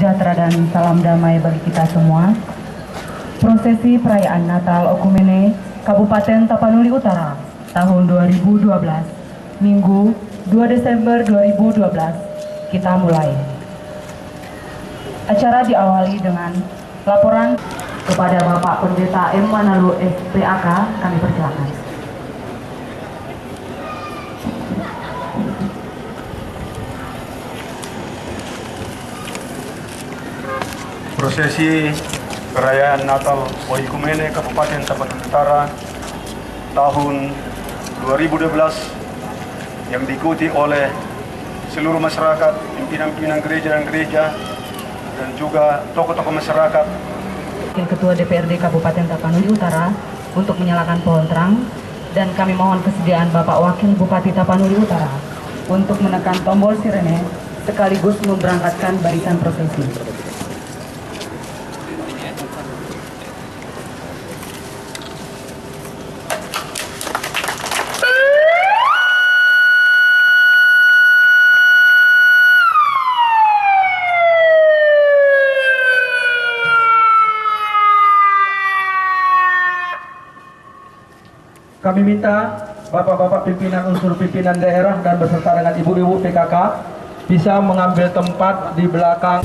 sejahtera dan salam damai bagi kita semua. Prosesi perayaan Natal Okumene Kabupaten Tapanuli Utara tahun 2012, Minggu 2 Desember 2012, kita mulai. Acara diawali dengan laporan kepada Bapak Pendeta M. Manalu SPAK, kami persilakan. Prosesi perayaan Natal Oikumene Kabupaten Tapanuli Utara tahun 2012 yang diikuti oleh seluruh masyarakat, pimpinan-pimpinan gereja dan gereja, dan juga tokoh-tokoh masyarakat. Ketua DPRD Kabupaten Tapanuli Utara untuk menyalakan pohon terang, dan kami mohon kesediaan Bapak Wakil Bupati Tapanuli Utara untuk menekan tombol sirene sekaligus memberangkatkan barisan prosesi. Kami minta bapak-bapak pimpinan unsur pimpinan daerah dan beserta dengan ibu-ibu PKK bisa mengambil tempat di belakang.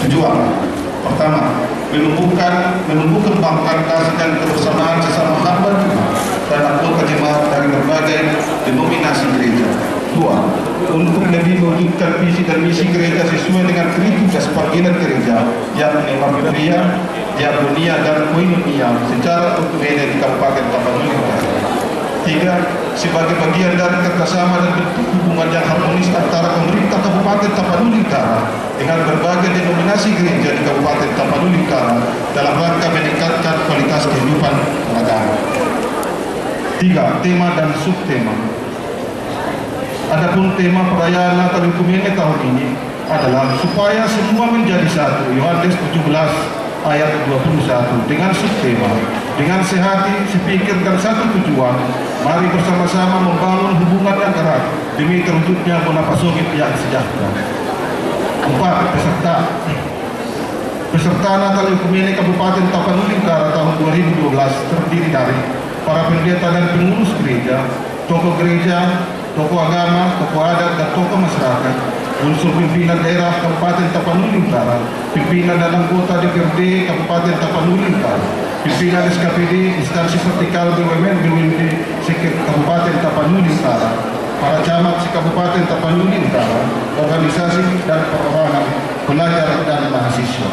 Tujuan pertama, menumbuhkan bangsa dan kebersamaan sesama hamba Tuhan dan anggota jemaat dari berbagai denominasi gereja. Dua, untuk lebih mewujudkan visi dan misi gereja sesuai dengan kritikas panggilan gereja, yakni Margeria, Diakonia, dan Koinonia secara utuhnya di Kabupaten Tapanuli Utara. Tiga, sebagai bagian dari kerjasama dan bentuk hubungan yang harmonis antara pemerintah Kabupaten Tapanuli Utara dengan berbagai denominasi gereja di Kabupaten Tapanuli Utara dalam rangka meningkatkan kualitas kehidupan beragama. Tiga, tema dan subtema. Adapun tema perayaan Natal Ekumene tahun ini adalah supaya semua menjadi satu, Yohanes 17 ayat 21, dengan subtema, dengan sehati, sepikir dan satu tujuan, mari bersama-sama membangun hubungan yang erat demi terwujudnya Bonapasogit yang sejahtera. 4. Peserta Natal Ekumene Kabupaten Tapanuli Utara tahun 2012 terdiri dari para pendeta dan pengurus gereja, tokoh gereja, tokoh agama, tokoh adat, dan tokoh masyarakat, unsur pimpinan daerah Kabupaten Tapanuli Utara, pimpinan dan anggota DPRD Kabupaten Tapanuli Utara, pimpinan SKPD, instansi vertikal BUMN Kabupaten Tapanuli Utara, para camat Kabupaten Tapanuli Utara, organisasi dan perorangan pelajar dan mahasiswa.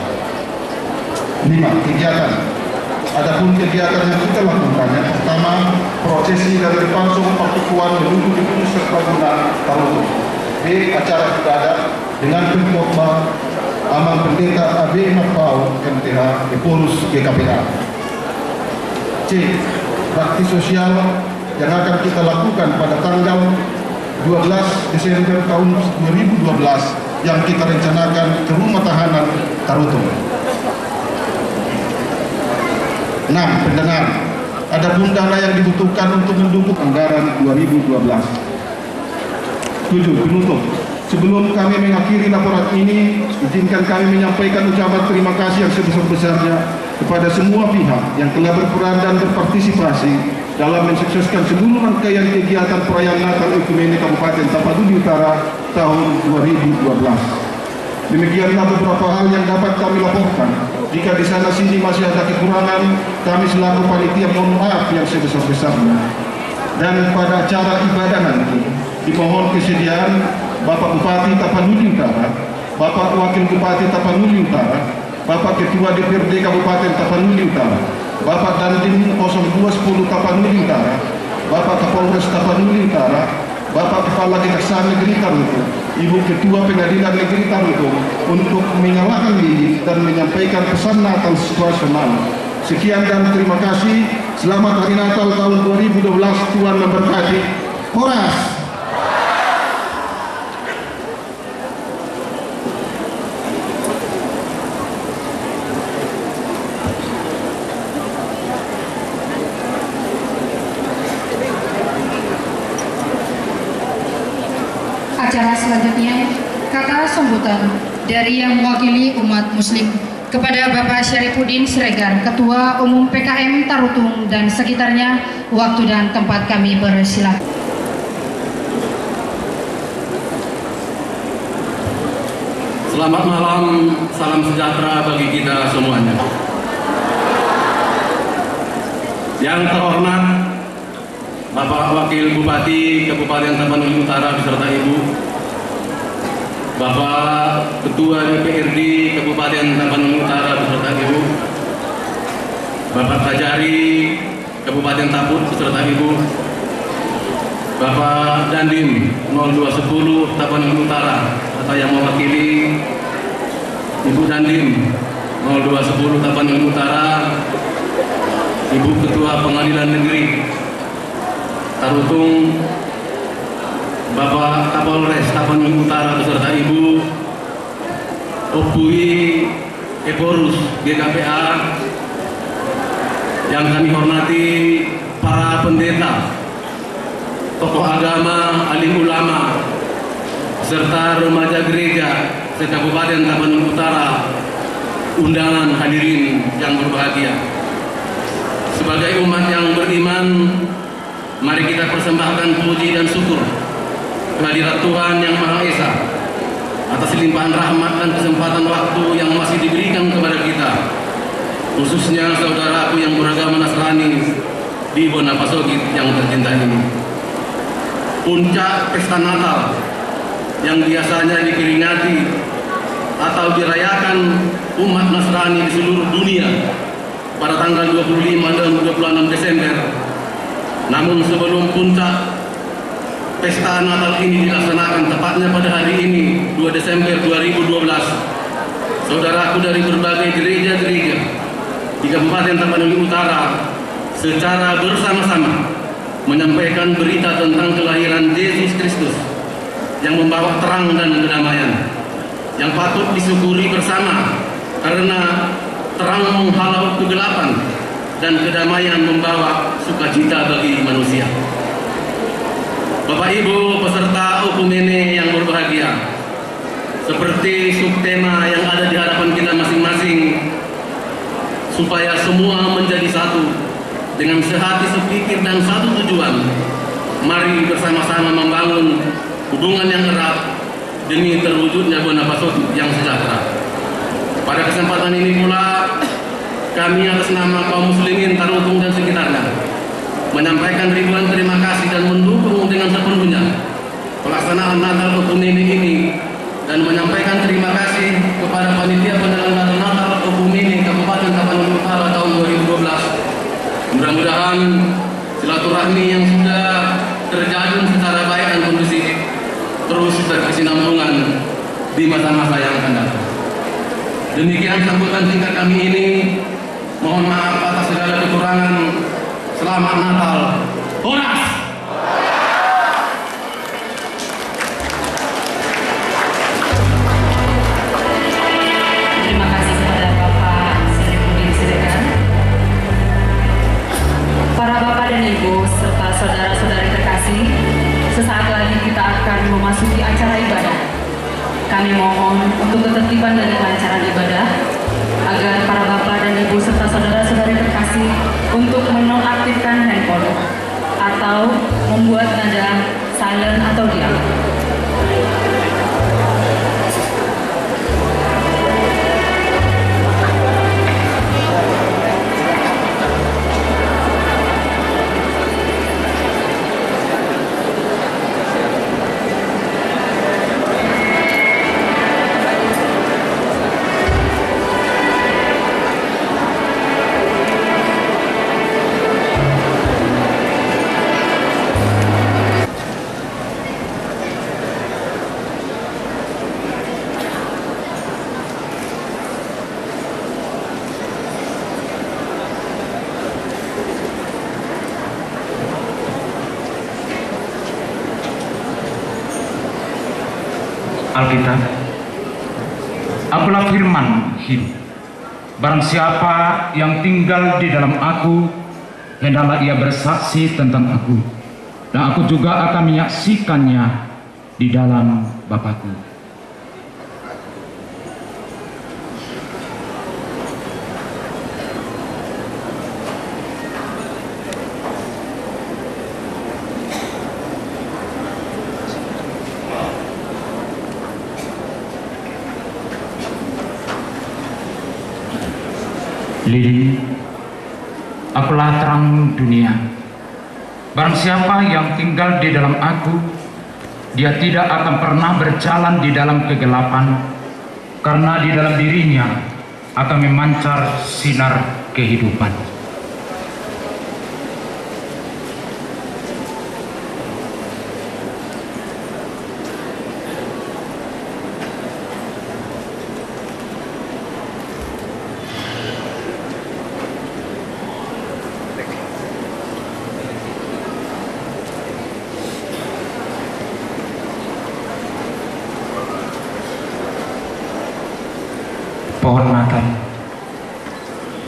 5. Kegiatan. Adapun kegiatan yang kita lakukan, yang pertama, prosesi dari depan Sumur Pakukuan menuju gedung Serbaguna Tarutung. B. Acara ibadat dengan pengkhotbah Amal Pendeta AB Mapau MTH Epolus GKPA. C. Bakti sosial yang akan kita lakukan pada tanggal 12 Desember tahun 2012 yang kita rencanakan ke Rumah Tahanan Tarutung. 6. Pendanaan. Adapun dana yang dibutuhkan untuk mendukung anggaran 2012. 7. Penutup. Sebelum kami mengakhiri laporan ini, izinkan kami menyampaikan ucapan terima kasih yang sebesar-besarnya kepada semua pihak yang telah berperan dan berpartisipasi dalam mensukseskan seluruh rangkaian kegiatan perayaan Natal Ekumene Kabupaten Tapanuli Utara tahun 2012. Demikianlah beberapa hal yang dapat kami laporkan. Jika di sana sini masih ada kekurangan, kami selaku panitia mohon maaf yang sebesar-besarnya. Dan pada acara ibadah nanti, dimohon kesediaan Bapak Bupati Tapanuli Utara, Bapak Wakil Bupati Tapanuli Utara, Bapak Ketua DPRD Kabupaten Tapanuli Utara, Bapak Dandim 0210 Tapanuli Utara, Bapak Kapolres Tapanuli Utara, Bapak Kepala Kejaksaan Negeri Tarutung, Ibu Ketua Pengadilan Negeri Tarutung untuk menyalakan lilin dan menyampaikan pesan Natal situasional. Sekian dan terima kasih. Selamat Hari Natal tahun 2012. Tuhan memberkati. Horas. Acara selanjutnya, kata sambutan dari yang mewakili umat muslim kepada Bapak Syarifuddin Siregar, Ketua Umum PKM Tarutung dan sekitarnya. Waktu dan tempat kami persilakan. Selamat malam, salam sejahtera bagi kita semuanya. Yang terhormat Bapak Wakil Bupati Kabupaten Tapanuli Utara beserta Ibu, Bapak Ketua DPRD Kabupaten Tapanuli Utara beserta Ibu, Bapak Kajari Kabupaten Taput beserta Ibu, Bapak Dandim 0210 Tapanuli Utara atau yang mewakili Ibu Dandim 0210 Tapanuli Utara, Ibu Ketua Pengadilan Negeri Tarutung, Bapak Kapolres Tapanuli Utara beserta Ibu, Opui Epolus GKPA, yang kami hormati para pendeta, tokoh agama, alim ulama, serta remaja gereja se-Kabupaten Tapanuli Utara, undangan hadirin yang berbahagia. Sebagai umat yang beriman, mari kita persembahkan puji dan syukur kehadirat Tuhan Yang Maha Esa atas limpahan rahmat dan kesempatan waktu yang masih khususnya saudaraku yang beragama Nasrani di Bonapasogit yang tercinta ini. Puncak pesta Natal yang biasanya diperingati atau dirayakan umat Nasrani di seluruh dunia pada tanggal 25 dan 26 Desember. Namun sebelum puncak pesta Natal ini dilaksanakan tepatnya pada hari ini 2 Desember 2012, saudaraku dari berbagai gereja-gereja di Kabupaten Tapanuli Utara secara bersama-sama menyampaikan berita tentang kelahiran Yesus Kristus yang membawa terang dan kedamaian yang patut disyukuri bersama, karena terang menghalau kegelapan dan kedamaian membawa sukacita bagi manusia. Bapak Ibu peserta Okumene yang berbahagia, seperti subtema yang ada di hadapan kita masing-masing, supaya semua menjadi satu dengan sehati sepikir dan satu tujuan, mari bersama-sama membangun hubungan yang erat demi terwujudnya Bonapasogit yang sejahtera. Pada kesempatan ini pula, kami atas nama kaum muslimin Tarutung dan sekitarnya menyampaikan ribuan terima kasih dan mendukung dengan sepenuhnya pelaksanaan Natal Okumene ini, dan menyampaikan terima kasih kepada panitia penyelenggara Natal Okumene Kabupaten Tapanuli Utara tahun 2012. Mudah-mudahan silaturahmi yang sudah terjalin secara baik dan kondusif terus berkesinambungan di masa-masa yang akan datang. Demikian sambutan singkat kami ini. Mohon maaf atas segala kekurangan. Selamat Natal. Horas! Terima kasih kepada Bapak Syarifudin Siregar. Para Bapak dan Ibu serta saudara-saudari terkasih, sesaat lagi kita akan memasuki acara ibadah. Kami mohon untuk ketertiban dan kelancaran ibadah, agar para Bapak dan Ibu serta saudara-saudari terkasih untuk menonaktifkan handphone atau membuat nada silent atau diam. Alkitab, akulah firman hidup. Barang siapa yang tinggal di dalam aku, hendaklah ia bersaksi tentang aku, dan aku juga akan menyaksikannya di dalam Bapa-Ku. Lili, akulah terang dunia. Barang siapa yang tinggal di dalam aku, dia tidak akan pernah berjalan di dalam kegelapan, karena di dalam dirinya akan memancar sinar kehidupan. Pohon Natal,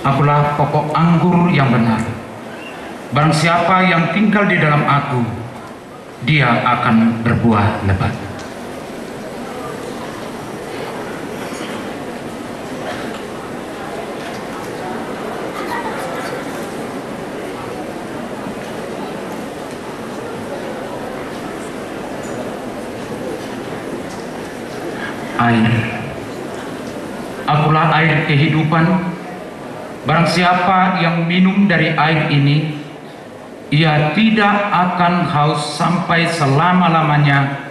akulah pokok anggur yang benar. Barang siapa yang tinggal di dalam aku, dia akan berbuah lebat. Air, akulah air kehidupan. Barang siapa yang minum dari air ini, ia tidak akan haus sampai selama-lamanya,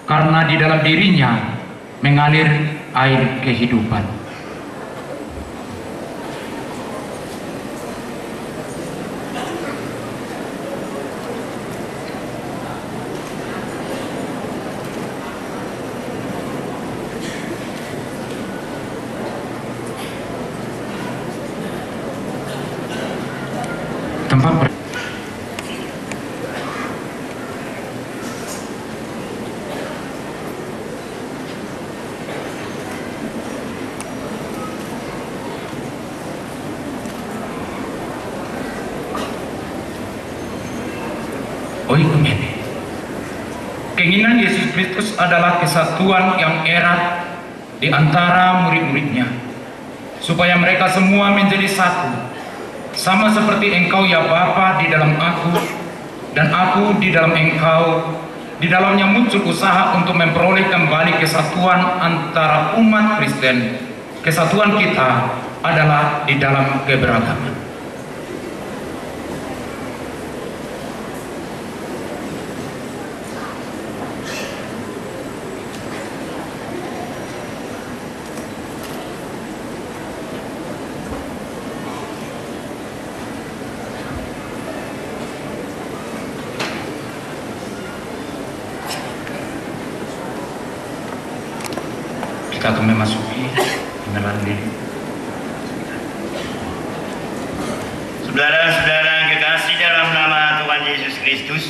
karena di dalam dirinya mengalir air kehidupan. Tempat oikumene. Keinginan Yesus Kristus adalah kesatuan yang erat di antara murid-muridnya, supaya mereka semua menjadi satu, sama seperti Engkau ya Bapa di dalam aku, dan aku di dalam Engkau. Di dalamnya muncul usaha untuk memperoleh kembali kesatuan antara umat Kristen. Kesatuan kita adalah di dalam keberagaman. Kita akan memasuki pengenalan diri. Saudara-saudara yang kekasih dalam nama Tuhan Yesus Kristus,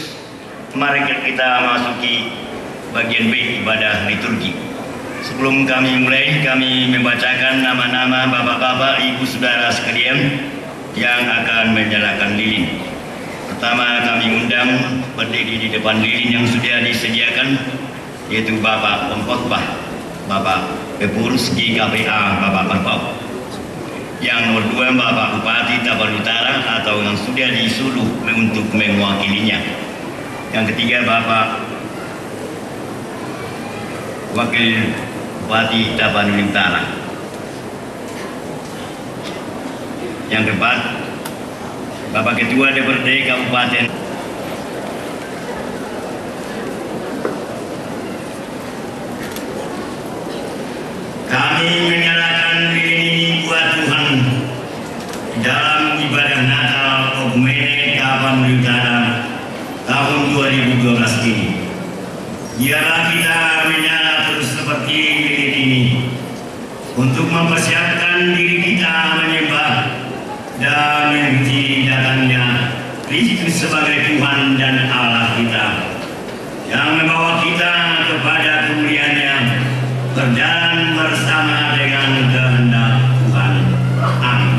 mari kita masuki bagian B ibadah liturgi. Sebelum kami mulai, kami membacakan nama-nama bapak-bapak, ibu, saudara sekalian yang akan menyalakan lilin. Pertama, kami undang berdiri di depan lilin yang sudah disediakan, yaitu Bapak Pengkhotbah, Bapak Pengurus GKPA, Bapak Marpau. Yang nomor 2, Bapak Bupati Tapanuli Utara atau yang sudah disuruh untuk mewakilinya. Yang ketiga, Bapak Wakil Bupati Tapanuli Utara. Yang keempat, Bapak Ketua DPRD Kabupaten. Kami menyalakan lilin ini buat Tuhan dalam ibadah Natal Okumene Tapanuli Utara tahun 2012 ini. Biarlah kita menyala terus seperti lilin ini untuk mempersiapkan diri kita menyembah dan memuji datangnya Kristus sebagai Tuhan dan Allah kita, yang membawa kita kepada kemuliaan-Nya, berjalan bersama dengan kehendak Tuhan. Amin.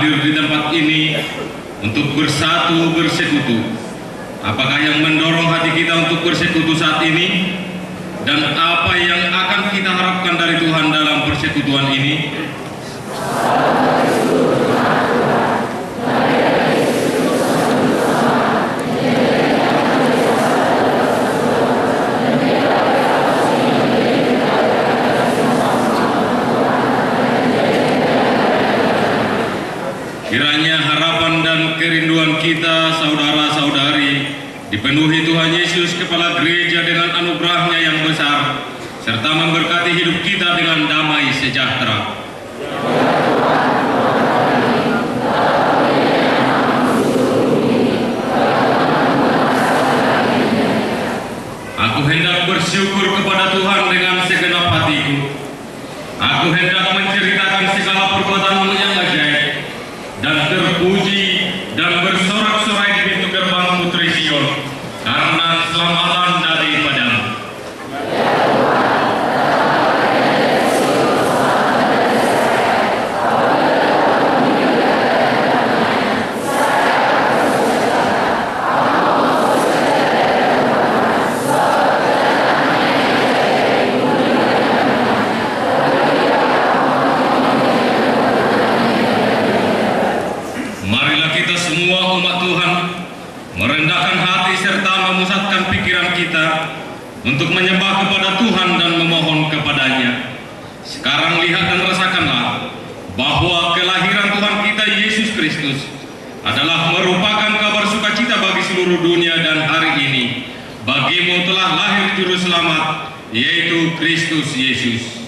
hadir di tempat ini untuk bersatu bersekutu. Apakah yang mendorong hati kita untuk bersekutu saat ini? Dan apa yang akan kita harapkan dari Tuhan dalam persekutuan ini? Kiranya harapan dan kerinduan kita, saudara-saudari, dipenuhi Tuhan Yesus Kepala Gereja dengan anugerah-Nya yang besar, serta memberkati hidup kita dengan damai sejahtera. Aku hendak bersyukur kepada Tuhan dengan segenap hatiku. Aku hendak menceritakan segala perbuatan-Mu yang ajaib, dan terpuji dan bersorak-sorai di pintu gerbang Putri Sion, karena keselamatan daripada-Mu. Marilah kita semua umat Tuhan merendahkan hati serta memusatkan pikiran kita untuk menyembah kepada Tuhan dan memohon kepada-Nya. Sekarang lihat dan rasakanlah bahwa kelahiran Tuhan kita Yesus Kristus adalah merupakan kabar sukacita bagi seluruh dunia, dan hari ini bagimu telah lahir Juru Selamat, yaitu Kristus Yesus.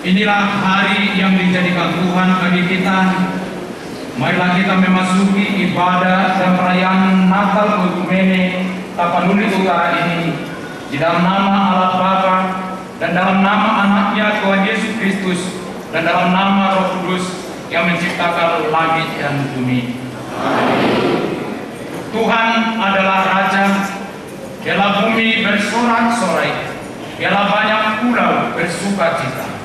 Inilah hari yang dijadikan Tuhan bagi kita. Marilah kita memasuki ibadah dan perayaan Natal Oikumene Tapanuli Utara ini di dalam nama Allah Bapa dan dalam nama Anaknya Tuhan Yesus Kristus dan dalam nama Roh Kudus yang menciptakan langit dan bumi. Tuhan adalah Raja, dialah bumi bersorak-sorai, dialah banyak pulau bersukacita.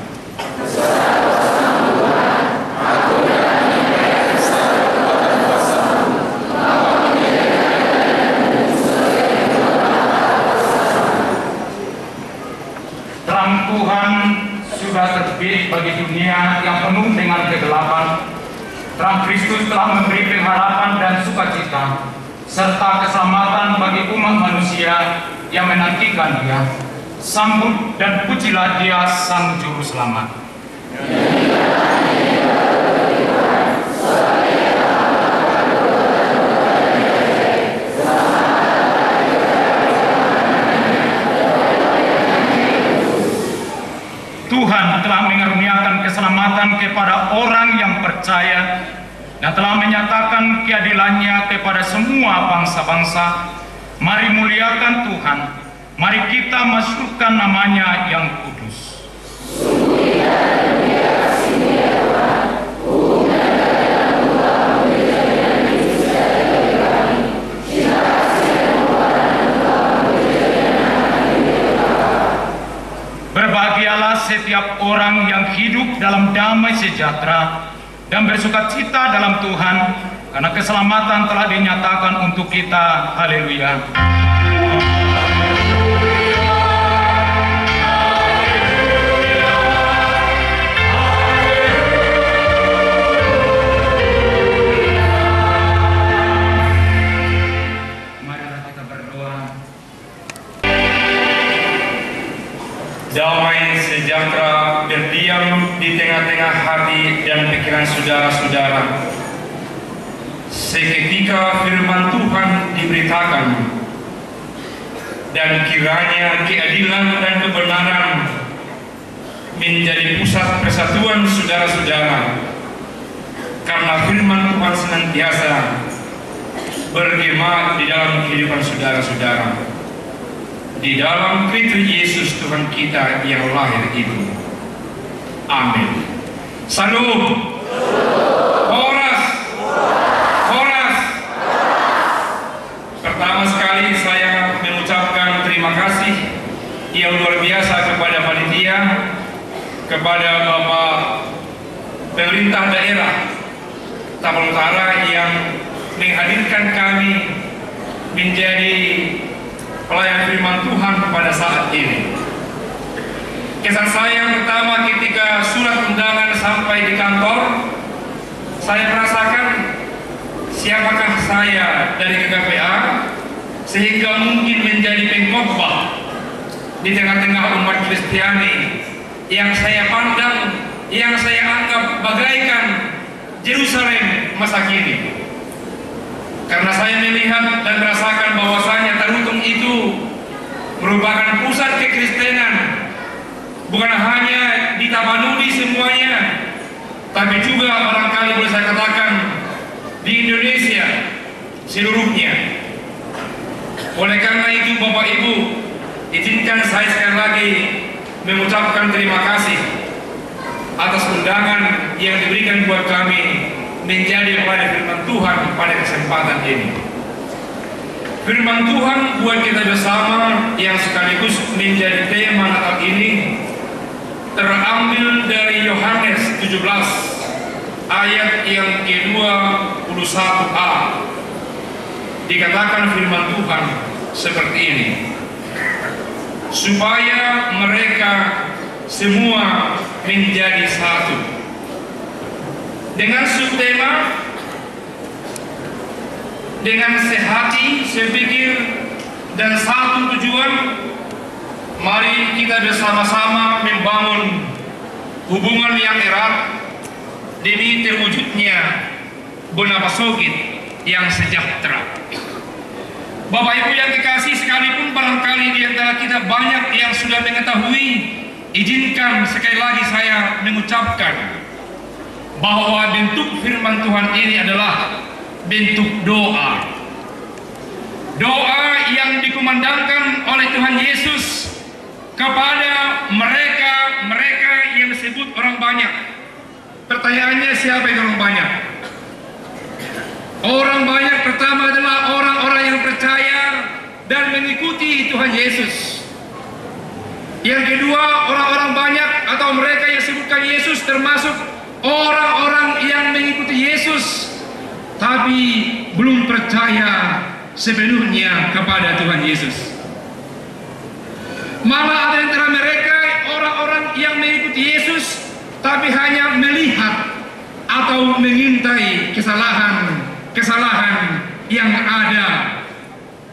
Terang Tuhan sudah terbit bagi dunia yang penuh dengan kegelapan. Terang Kristus telah memberi pengharapan dan sukacita serta keselamatan bagi umat manusia yang menantikan Dia. Sambut dan pujilah Dia, Sang Juru Selamat. Tuhan telah mengaruniakan keselamatan kepada orang yang percaya dan telah menyatakan keadilan-Nya kepada semua bangsa-bangsa. Mari muliakan Tuhan, mari kita masukkan nama-Nya yang kudus. Berbahagialah setiap orang yang hidup dalam damai sejahtera dan bersukacita dalam Tuhan, karena keselamatan telah dinyatakan untuk kita. Haleluya. saudara-saudara, seketika firman Tuhan diberitakan, dan kiranya keadilan dan kebenaran menjadi pusat persatuan saudara-saudara, karena firman Tuhan senantiasa bergema di dalam kehidupan saudara-saudara, di dalam Kristus Yesus Tuhan kita yang lahir itu. Amin. Salam. Horas. Horas. Pertama sekali saya mengucapkan terima kasih yang luar biasa kepada panitia, kepada Bapak pemerintah daerah Tapan Utara yang menghadirkan kami menjadi pelayan firman Tuhan pada saat ini. Kesan saya pertama ketika surat undangan sampai di kantor, saya merasakan siapakah saya dari KKPA sehingga mungkin menjadi pengkhotbah di tengah-tengah umat Kristiani yang saya pandang, yang saya anggap bagaikan Yerusalem masa kini. Karena saya melihat dan merasakan bahwasanya Tarutung itu merupakan pusat kekristenan, bukan hanya di Tapanuli semuanya, tapi juga barangkali boleh saya katakan di Indonesia seluruhnya. Oleh karena itu Bapak Ibu, izinkan saya sekali lagi mengucapkan terima kasih atas undangan yang diberikan buat kami menjadi pelayan firman Tuhan pada kesempatan ini. Firman Tuhan buat kita bersama yang sekaligus menjadi tema Natal ini terambil dari Yohanes 17 ayat yang ke-21a. Dikatakan firman Tuhan seperti ini, supaya mereka semua menjadi satu. Dengan subtema, dengan sehati, sepikir, dan satu tujuan, mari kita bersama-sama membangun hubungan yang erat demi terwujudnya Bonapa Sogit yang sejahtera. Bapak Ibu yang dikasih, sekalipun barangkali di antara kita banyak yang sudah mengetahui, izinkan sekali lagi saya mengucapkan bahwa bentuk firman Tuhan ini adalah bentuk doa. Doa yang dikumandangkan oleh Tuhan Yesus kepada mereka yang disebut orang banyak. Pertanyaannya, siapa itu orang banyak? Orang banyak pertama adalah orang-orang yang percaya dan mengikuti Tuhan Yesus. Yang kedua, orang-orang banyak atau mereka yang disebutkan Yesus termasuk orang-orang yang mengikuti Yesus tapi belum percaya sepenuhnya kepada Tuhan Yesus. Malah ada antara mereka orang-orang yang mengikuti Yesus tapi hanya melihat atau mengintai kesalahan yang ada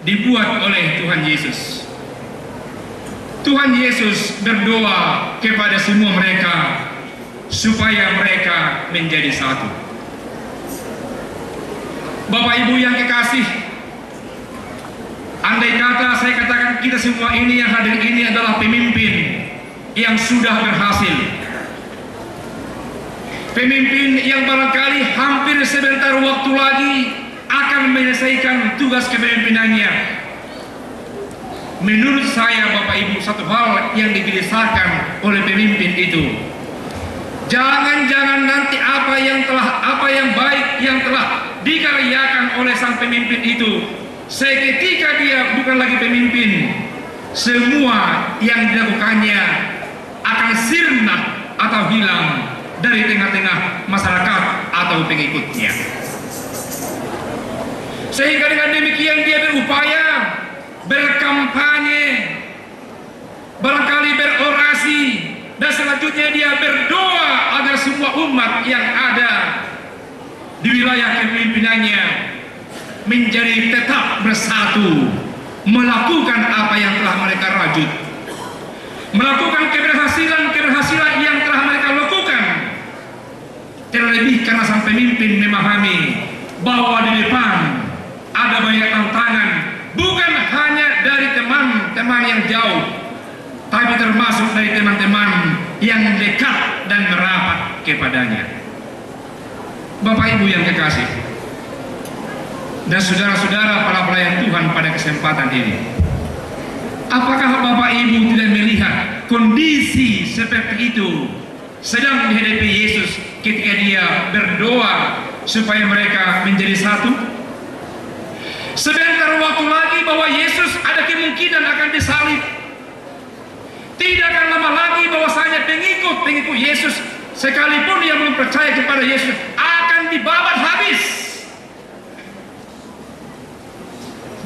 dibuat oleh Tuhan Yesus. Tuhan Yesus berdoa kepada semua mereka supaya mereka menjadi satu. Bapak Ibu yang kekasih, andai kata saya katakan kita semua ini yang hadir ini adalah pemimpin yang sudah berhasil, pemimpin yang barangkali hampir sebentar waktu lagi akan menyelesaikan tugas kepemimpinannya. Menurut saya Bapak Ibu, satu hal yang digelisahkan oleh pemimpin itu, jangan-jangan nanti apa yang baik yang telah dikaryakan oleh sang pemimpin itu, seketika dia bukan lagi pemimpin, semua yang dilakukannya akan sirna atau hilang dari tengah-tengah masyarakat atau pengikutnya. Sehingga dengan demikian dia berupaya berkampanye, barangkali berorasi, dan selanjutnya dia berdoa agar semua umat yang ada di wilayah kepemimpinannya menjadi tetap bersatu, melakukan apa yang telah mereka rajut, melakukan keberhasilan yang telah mereka lakukan. Tidak terlebih karena sang pemimpin memahami bahwa di depan ada banyak tantangan, bukan hanya dari teman-teman yang jauh, tapi termasuk dari teman-teman yang dekat dan merapat kepadanya. Bapak Ibu yang kekasih dan saudara-saudara para pelayan Tuhan pada kesempatan ini, apakah Bapak Ibu tidak melihat kondisi seperti itu sedang dihadapi Yesus ketika dia berdoa supaya mereka menjadi satu? Sebentar waktu lagi bahwa Yesus ada kemungkinan akan disalib. Tidak akan lama lagi bahwasanya pengikut Yesus sekalipun yang belum percaya kepada Yesus akan dibabat habis.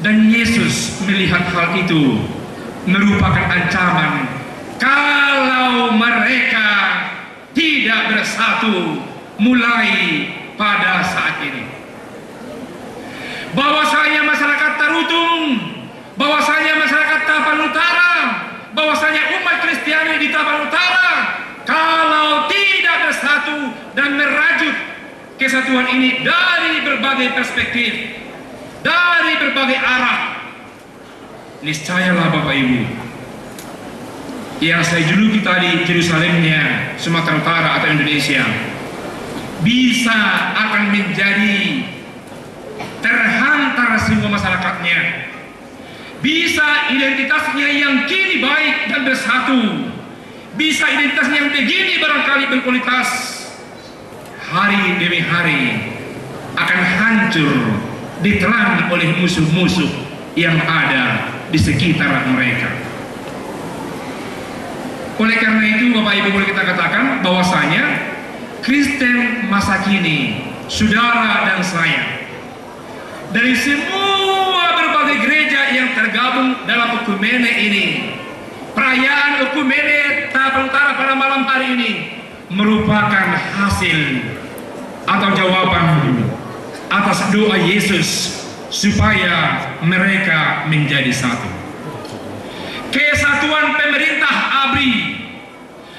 Dan Yesus melihat hal itu merupakan ancaman kalau mereka tidak bersatu mulai pada saat ini. Bahwasanya masyarakat Tarutung, bahwasanya masyarakat Tapan Utara, bahwasanya umat Kristiani di Tapan Utara, kalau tidak bersatu dan merajut kesatuan ini dari berbagai perspektif, dari berbagai arah, niscayalah Bapak Ibu, yang saya juluki tadi Yerusalemnya Sumatera Utara atau Indonesia bisa akan menjadi terhantar semua masyarakatnya. Bisa identitasnya yang kini baik dan bersatu, bisa identitasnya yang begini barangkali berkualitas, hari demi hari akan hancur ditelan oleh musuh-musuh yang ada di sekitar mereka. Oleh karena itu Bapak Ibu, boleh kita katakan bahwasanya Kristen masa kini, saudara dan saya, dari semua berbagai gereja yang tergabung dalam Ekumene ini, perayaan Ekumene Tapan Utara pada malam hari ini merupakan hasil atau jawaban atas doa Yesus supaya mereka menjadi satu. Kesatuan pemerintah ABRI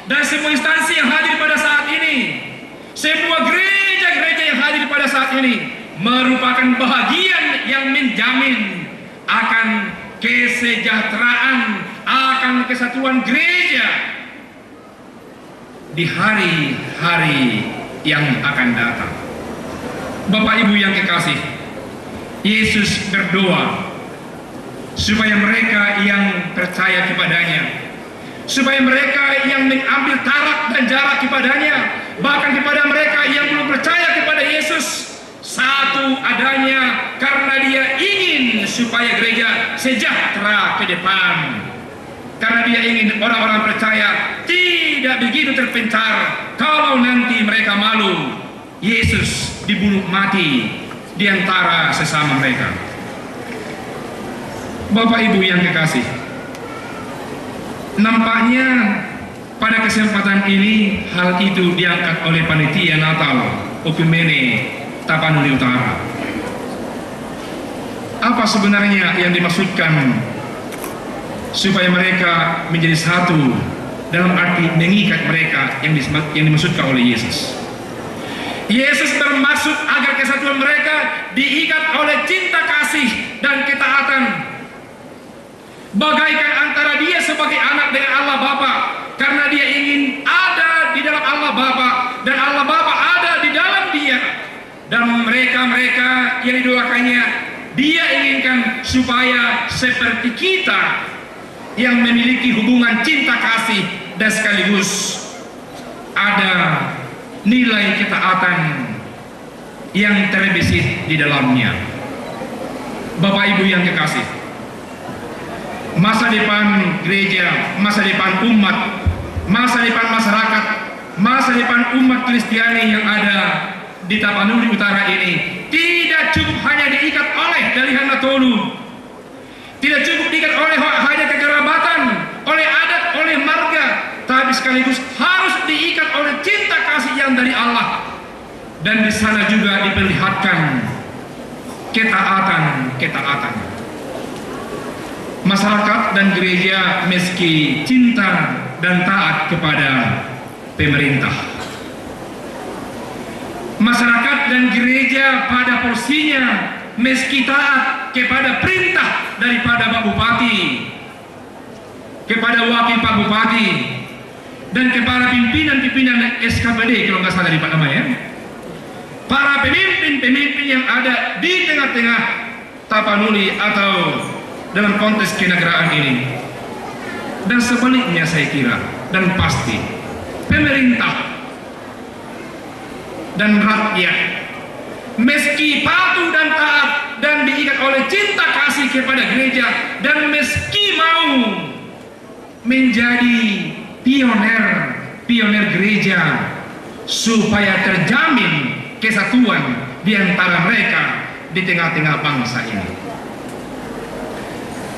dan semua instansi yang hadir pada saat ini, semua gereja-gereja yang hadir pada saat ini merupakan bahagian yang menjamin akan kesejahteraan, akan kesatuan gereja di hari-hari yang akan datang. Bapak Ibu yang kekasih, Yesus berdoa supaya mereka yang percaya kepadanya, supaya mereka yang mengambil tarak dan jarak kepadanya, bahkan kepada mereka yang belum percaya kepada Yesus, satu adanya karena dia ingin supaya gereja sejahtera ke depan, karena dia ingin orang-orang percaya tidak begitu terpencar kalau nanti mereka malu Yesus dibunuh mati di antara sesama mereka. Bapak Ibu yang kekasih, nampaknya pada kesempatan ini hal itu diangkat oleh panitia Natal Ekumene Tapanuli Utara. Apa sebenarnya yang dimaksudkan supaya mereka menjadi satu, dalam arti mengikat mereka yang dimaksudkan oleh Yesus? Yesus bermaksud agar kesatuan mereka diikat oleh cinta kasih dan ketaatan, bagaikan antara dia sebagai anak dengan Allah Bapa, karena dia ingin ada di dalam Allah Bapa dan Allah Bapa ada di dalam dia. Dan mereka-mereka yang didoakannya, dia inginkan supaya seperti kita yang memiliki hubungan cinta kasih dan sekaligus ada nilai ketaatan yang terbesit di dalamnya. Bapak Ibu yang kekasih, masa depan gereja, masa depan umat, masa depan masyarakat, masa depan umat Kristiani yang ada di Tapanuli Utara ini tidak cukup hanya diikat oleh Dalihan Natolu, tidak cukup diikat oleh hanya kekerabatan, oleh adat, oleh marga, tapi sekaligus harus diikat oleh cinta kasih yang dari Allah, dan di sana juga diperlihatkan ketaatan. Masyarakat dan gereja meski cinta dan taat kepada pemerintah, masyarakat dan gereja pada porsinya meski taat kepada perintah daripada Pak Bupati, kepada wakil Pak Bupati, dan kepada pimpinan-pimpinan SKPD kalau nggak salah di Pak nama ya. Para pemimpin-pemimpin yang ada di tengah-tengah Tapanuli atau dalam konteks kenegaraan ini. Dan sebaliknya saya kira dan pasti pemerintah dan rakyat meski patuh dan taat dan diikat oleh cinta kasih kepada gereja dan meski mau menjadi pioner gereja supaya terjamin kesatuan di antara mereka di tengah-tengah bangsa ini.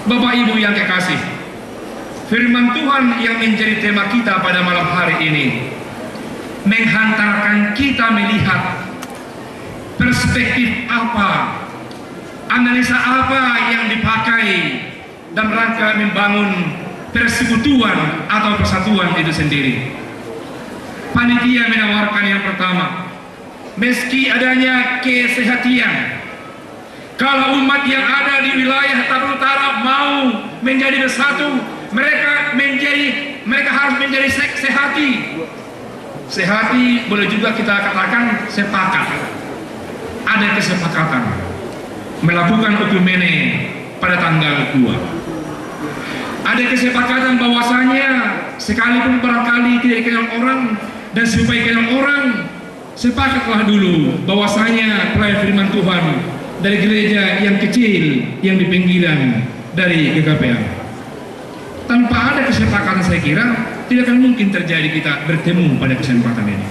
Bapak Ibu yang kekasih, firman Tuhan yang menjadi tema kita pada malam hari ini menghantarkan kita melihat perspektif apa, analisa apa yang dipakai dalam rangka membangun persekutuan atau persatuan itu sendiri. Panitia menawarkan yang pertama, meski adanya kesehatian, kalau umat yang ada di wilayah Tapanuli Utara mau menjadi bersatu, mereka harus menjadi sehati. Sehati boleh juga kita katakan sepakat. Ada kesepakatan melakukan okumene pada tanggal 2. Ada kesepakatan bahwasanya sekalipun barangkali tidak dikenal orang dan supaya dikenal orang, sepakatlah dulu bahwasanya pelayan firman Tuhan dari gereja yang kecil yang di pinggiran dari GKPA. Tanpa ada kesepakatan saya kira tidak akan mungkin terjadi kita bertemu pada kesempatan ini.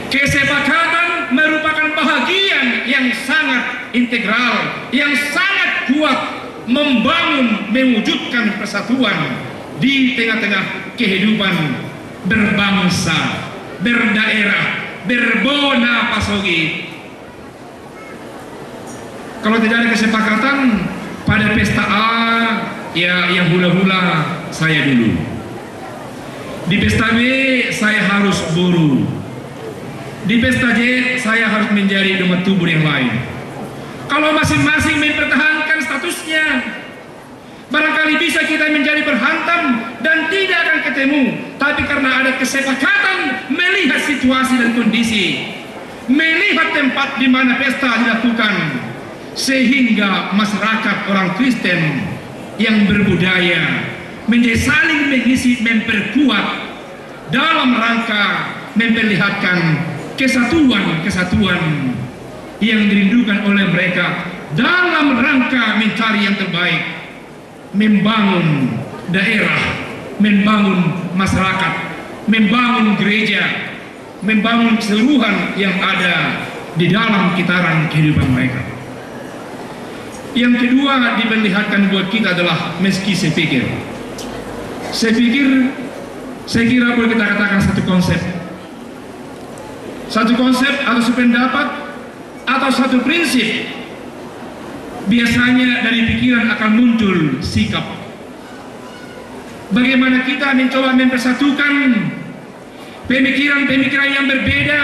Kesepakatan merupakan bahagian yang sangat integral, yang sangat kuat membangun, mewujudkan persatuan di tengah-tengah kehidupan berbangsa, berdaerah, berbona pasogi. Kalau tidak ada kesepakatan pada pesta A, ya yang hula-hula saya dulu. Di pesta B saya harus buru. Di pesta J saya harus menjadi domba tubur yang lain. Kalau masing-masing mempertahankan statusnya, barangkali bisa kita menjadi berhantam dan tidak akan ketemu. Tapi karena ada kesepakatan melihat situasi dan kondisi, melihat tempat di mana pesta dilakukan, sehingga masyarakat orang Kristen yang berbudaya menjadi saling mengisi, memperkuat dalam rangka memperlihatkan kesatuan yang dirindukan oleh mereka dalam rangka mencari yang terbaik, membangun daerah, membangun masyarakat, membangun gereja, membangun keseluruhan yang ada di dalam kitaran kehidupan mereka. Yang kedua diperlihatkan buat kita adalah meski saya kira boleh kita katakan satu konsep atau sependapat atau satu prinsip, biasanya dari pikiran akan muncul sikap. Bagaimana kita mencoba mempersatukan pemikiran-pemikiran yang berbeda,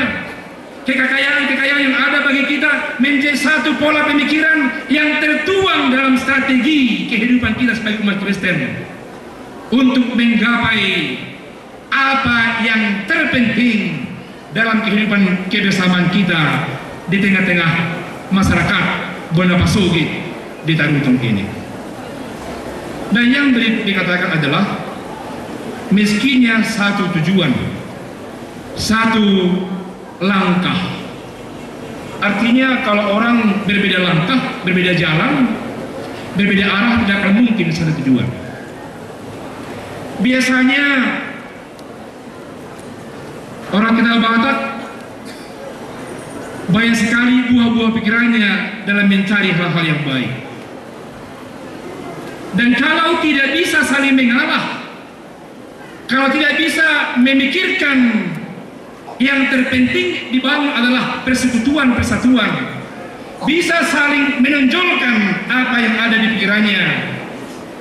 kekayaan yang ada bagi kita menjadi satu pola pemikiran yang tertuang dalam strategi kehidupan kita sebagai umat Kristen untuk menggapai apa yang terpenting dalam kehidupan kebersamaan kita di tengah-tengah masyarakat Bonapasogi di Tarutung ini. Dan yang dikatakan adalah meskinya satu tujuan, satu langkah. Artinya kalau orang berbeda langkah, berbeda jalan, berbeda arah, tidak akan mungkin satu tujuan. Biasanya orang kenal Batak banyak sekali buah-buah pikirannya dalam mencari hal-hal yang baik. Dan kalau tidak bisa saling mengalah, kalau tidak bisa memikirkan yang terpenting dibangun adalah persekutuan, persatuan, bisa saling menonjolkan apa yang ada di pikirannya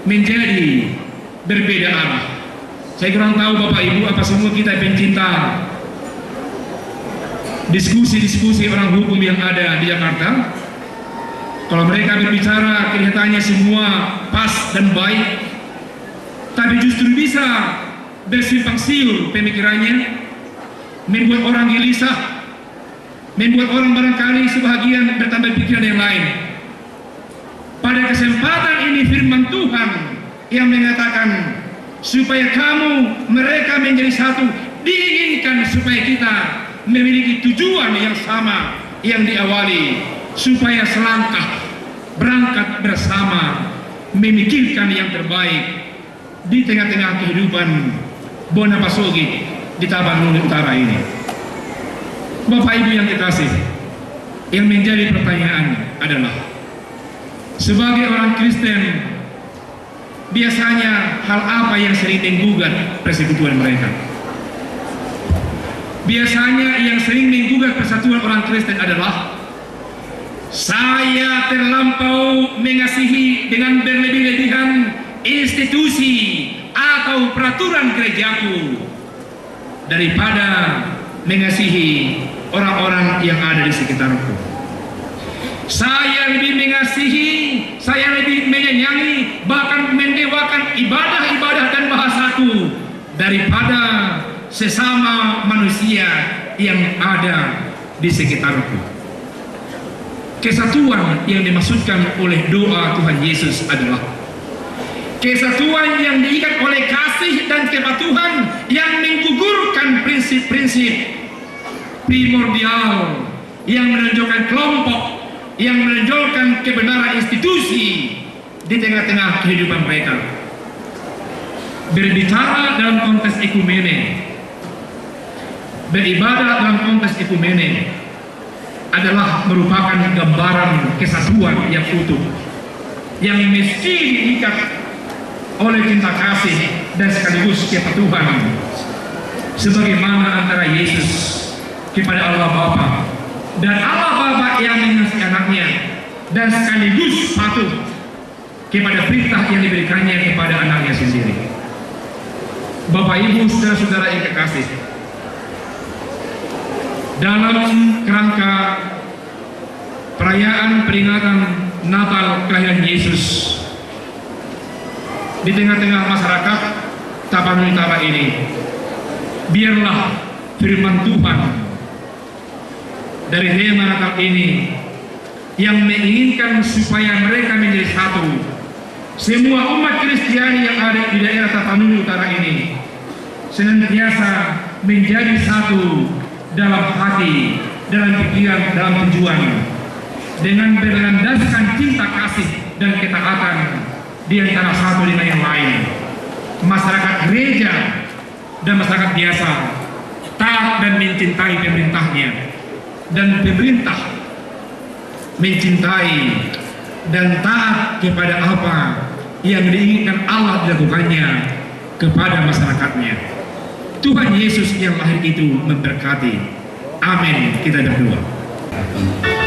menjadi berbeda arah. Saya kurang tahu Bapak Ibu apa semua kita pencinta diskusi-diskusi orang hukum yang ada di Jakarta, kalau mereka berbicara kelihatannya semua pas dan baik, tapi justru bisa bersimpang siur pemikirannya, membuat orang gelisah, membuat orang barangkali sebahagian bertambah pikiran yang lain. Pada kesempatan ini firman Tuhan yang mengatakan supaya mereka menjadi satu, diinginkan supaya kita memiliki tujuan yang sama yang diawali, supaya selangkah berangkat bersama memikirkan yang terbaik di tengah-tengah kehidupan Bonapasogi di Tapanuli Utara ini. Bapak Ibu yang kekasih, yang menjadi pertanyaan adalah, sebagai orang Kristen, biasanya hal apa yang sering menggugat persekutuan mereka? Biasanya yang sering menggugat persatuan orang Kristen adalah, saya terlampau mengasihi dengan berlebih-lebihan institusi atau peraturan gerejaku daripada mengasihi orang-orang yang ada di sekitarku. Saya lebih mengasihi, saya lebih menyayangi, bahkan mendewakan ibadah-ibadah dan bahasaku daripada sesama manusia yang ada di sekitarku. Kesatuan yang dimaksudkan oleh doa Tuhan Yesus adalah kesatuan yang diikat oleh kasih dan kepatuhan yang menggugurkan prinsip-prinsip primordial yang menonjolkan kelompok, yang menonjolkan kebenaran institusi di tengah-tengah kehidupan mereka. Berbicara dalam konteks ekumene, beribadah dalam konteks ekumene adalah merupakan gambaran kesatuan yang utuh, yang mesti diikat oleh cinta kasih dan sekaligus kepatuhan, sebagaimana antara Yesus kepada Allah Bapa dan Allah Bapa yang mengasihi anaknya, dan sekaligus patuh kepada perintah yang diberikannya kepada anaknya sendiri. Bapak Ibu saudara-saudara yang kekasih, dalam kerangka perayaan peringatan Natal kelahiran Yesus di tengah-tengah masyarakat Tapanuli Utara ini, biarlah firman Tuhan dari tema Natal ini yang menginginkan supaya mereka menjadi satu. Semua umat Kristiani yang ada di daerah Tapanuli Utara ini senantiasa menjadi satu dalam hati, dalam pikiran, dalam tujuan, dengan berlandaskan cinta kasih dan ketaatan di antara satu dengan yang lain. Masyarakat gereja dan masyarakat biasa taat dan mencintai pemerintahnya, dan pemerintah mencintai dan taat kepada apa yang diinginkan Allah dilakukannya kepada masyarakatnya. Tuhan Yesus yang lahir itu memberkati. Amin. Kita berdoa. Bersama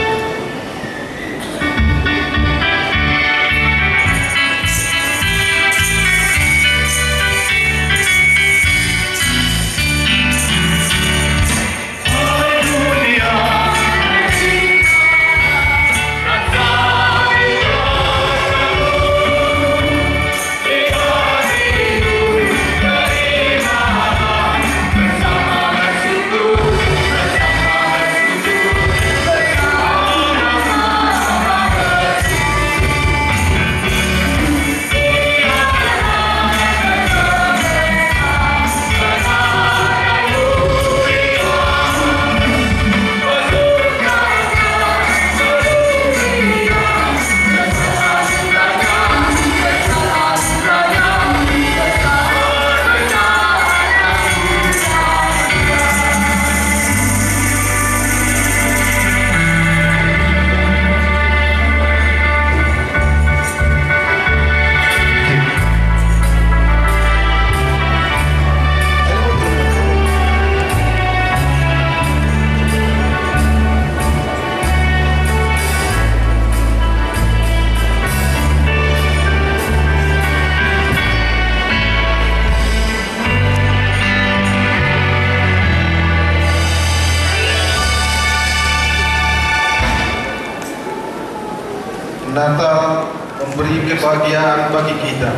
Natal memberi kebahagiaan bagi kita.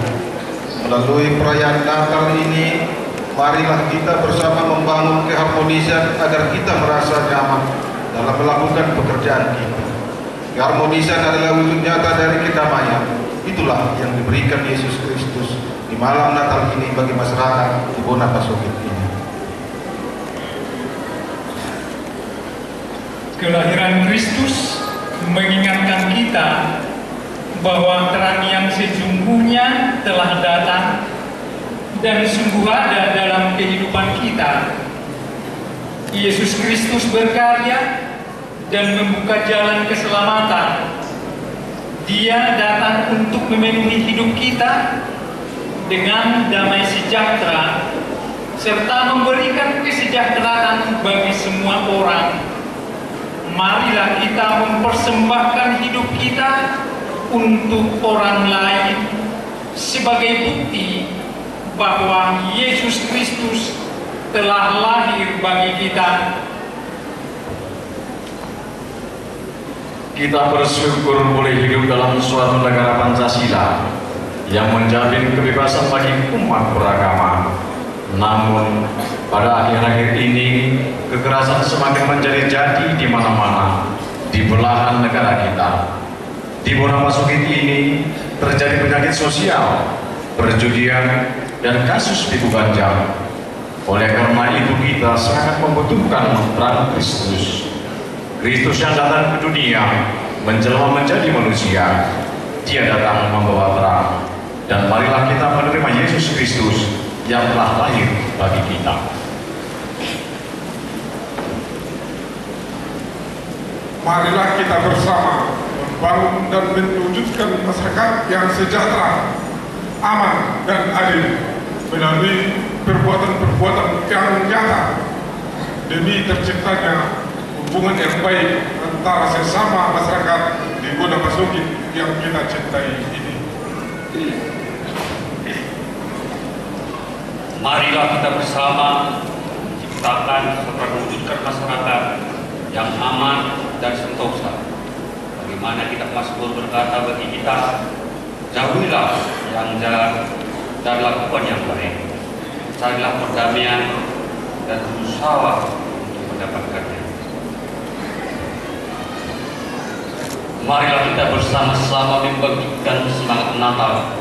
Melalui perayaan Natal ini, marilah kita bersama membangun keharmonisan agar kita merasa nyaman dalam melakukan pekerjaan kita. Keharmonisan adalah wujud nyata dari kedamaian. Itulah yang diberikan Yesus Kristus di malam Natal ini bagi masyarakat di Bonapasogit ini. Kelahiran Kristus mengingatkan kita bahwa terang yang sesungguhnya telah datang dan sungguh ada dalam kehidupan kita. Yesus Kristus berkarya dan membuka jalan keselamatan. Dia datang untuk memenuhi hidup kita dengan damai sejahtera serta memberikan kesejahteraan bagi semua orang. Marilah kita mempersembahkan hidup kita untuk orang lain sebagai bukti bahwa Yesus Kristus telah lahir bagi kita. Kita bersyukur boleh hidup dalam suatu negara Pancasila yang menjamin kebebasan bagi umat beragama. Namun, pada akhir-akhir ini, kekerasan semakin menjadi-jadi di mana-mana, di belahan negara kita. Di Bonapasogit ini, terjadi penyakit sosial, perjudian, dan kasus piku ganjal. Oleh karena itu, kita sangat membutuhkan terang Kristus. Kristus yang datang ke dunia, menjelma menjadi manusia. Dia datang membawa terang. Dan marilah kita menerima Yesus Kristus yang telah lahir bagi kita. Marilah kita bersama membangun dan mewujudkan masyarakat yang sejahtera, aman dan adil melalui perbuatan-perbuatan yang nyata demi terciptanya hubungan yang baik antara sesama masyarakat di Bonapasogit yang kita cintai ini. Marilah kita bersama menciptakan serta mewujudkan masyarakat yang aman dan sentosa. Bagaimana kita Mazmur berkata bagi kita, jauhilah yang jahat dan lakukan yang baik. Carilah perdamaian dan berusaha untuk mendapatkannya. Marilah kita bersama-sama membagikan semangat Natal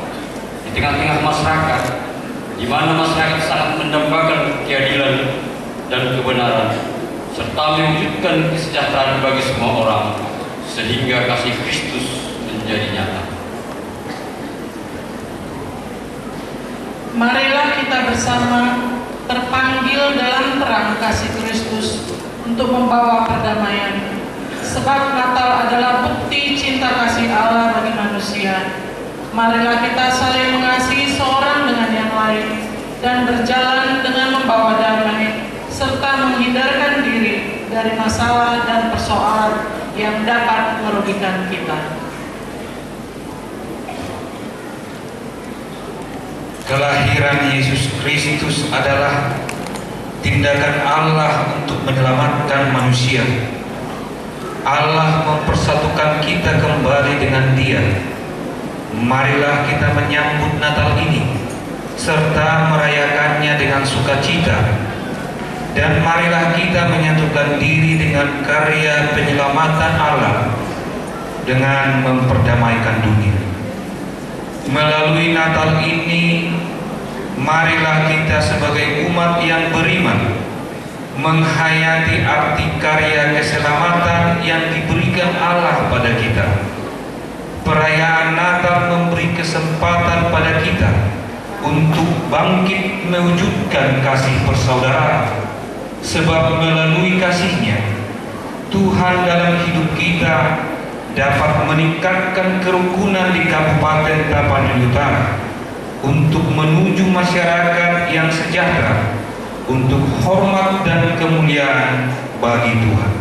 di tengah-tengah masyarakat, di mana masyarakat sangat mendambakan keadilan dan kebenaran, serta mewujudkan kesejahteraan bagi semua orang, sehingga kasih Kristus menjadi nyata. Marilah kita bersama terpanggil dalam terang kasih Kristus untuk membawa perdamaian. Sebab Natal adalah bukti cinta kasih Allah bagi manusia. Marilah kita saling mengasihi seorang dengan yang lain dan berjalan dengan membawa damai serta menghindarkan diri dari masalah dan persoalan yang dapat merugikan kita. Kelahiran Yesus Kristus adalah tindakan Allah untuk menyelamatkan manusia. Allah mempersatukan kita kembali dengan Dia. Marilah kita menyambut Natal ini serta merayakannya dengan sukacita, dan marilah kita menyatukan diri dengan karya penyelamatan Allah dengan memperdamaikan dunia. Melalui Natal ini, marilah kita sebagai umat yang beriman menghayati arti karya keselamatan yang diberikan Allah pada kita. Perayaan Natal memberi kesempatan pada kita untuk bangkit mewujudkan kasih persaudaraan, sebab melalui kasih-Nya Tuhan dalam hidup kita dapat meningkatkan kerukunan di Kabupaten Tapanuli Utara untuk menuju masyarakat yang sejahtera, untuk hormat dan kemuliaan bagi Tuhan.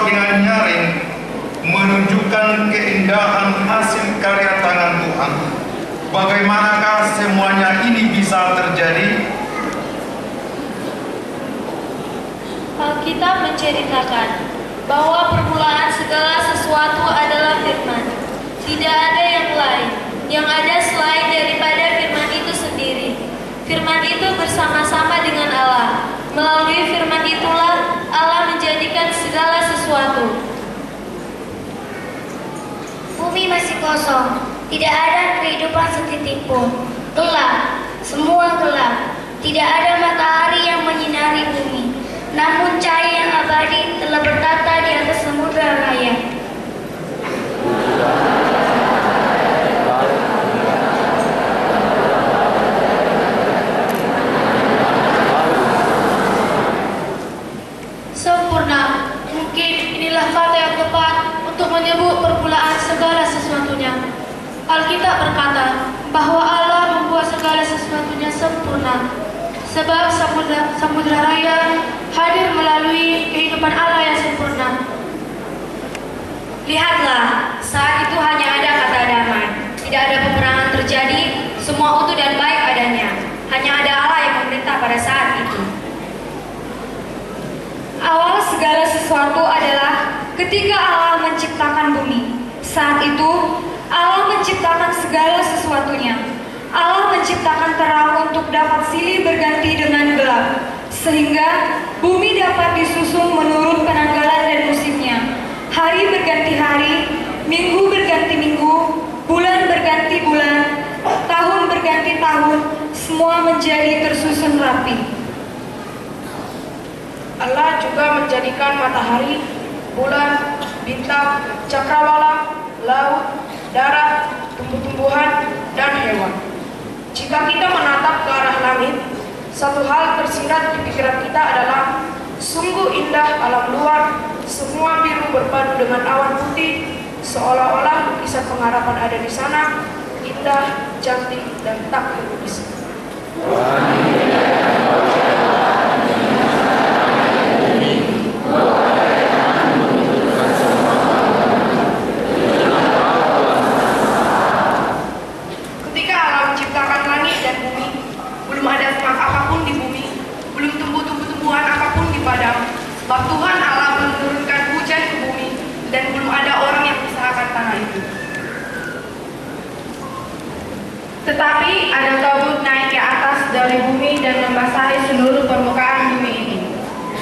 dengan nyaring menunjukkan keindahan hasil karya tangan Tuhan. Bagaimanakah semuanya ini bisa terjadi? Alkitab menceritakan bahwa permulaan segala sesuatu adalah firman. Tidak ada yang lain, yang ada selain daripada firman itu sendiri. Firman itu bersama-sama dengan Allah. Melalui firman itulah Allah menjadikan segala sesuatu. Bumi masih kosong, tidak ada kehidupan setitik pun. Gelap, semua gelap. Tidak ada matahari yang menyinari bumi. Namun cahaya yang abadi telah bertata di atas samudra raya. Sempurna. Mungkin inilah kata yang tepat untuk menyebut permulaan segala sesuatunya. Alkitab berkata bahwa Allah membuat segala sesuatunya sempurna. Sebab samudra raya hadir melalui kehidupan Allah yang sempurna. Lihatlah, saat itu hanya ada kata damai. Tidak ada peperangan terjadi, semua utuh dan baik adanya. Hanya ada Allah yang memerintah pada saat itu. Awal segala sesuatu adalah ketika Allah menciptakan bumi. Saat itu Allah menciptakan segala sesuatunya. Allah menciptakan terang untuk dapat silih berganti dengan gelap, sehingga bumi dapat disusun menurut penanggalan dan musimnya. Hari berganti hari, minggu berganti minggu, bulan berganti bulan, tahun berganti tahun, semua menjadi tersusun rapi. Allah juga menjadikan matahari, bulan, bintang, cakrawala, laut, darat, tumbuh-tumbuhan, dan hewan. Jika kita menatap ke arah langit, satu hal tersirat di pikiran kita adalah sungguh indah alam luar, semua biru berpadu dengan awan putih, seolah-olah lukisan pengharapan ada di sana, indah, cantik, dan tak terlukis. Ketika Allah menciptakan langit dan bumi, belum ada semak apapun di bumi, belum tumbuh-tumbuhan apapun di padang. Sebab Tuhan Allah menurunkan hujan ke bumi, dan belum ada orang yang mengusahakan tanah itu. Tetapi ada kabut naik ke atas dari bumi dan membasahi seluruh permukaan bumi ini.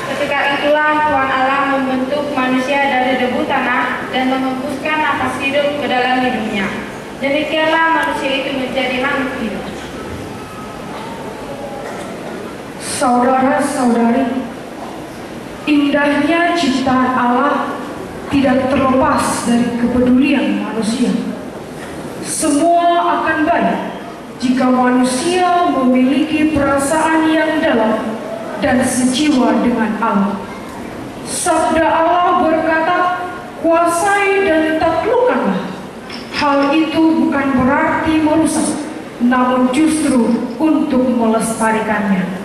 Ketika itulah Tuhan Allah membentuk manusia dari debu tanah dan menghembuskan nafas hidup ke dalam hidupnya. Demikianlah manusia itu menjadi makhluk hidup. Saudara-saudari, indahnya ciptaan Allah tidak terlepas dari kepedulian manusia. Semua akan baik jika manusia memiliki perasaan yang dalam dan sejiwa dengan Allah. Sabda Allah berkata, kuasai dan taklukkanlah. Hal itu bukan berarti merusak, namun justru untuk melestarikannya.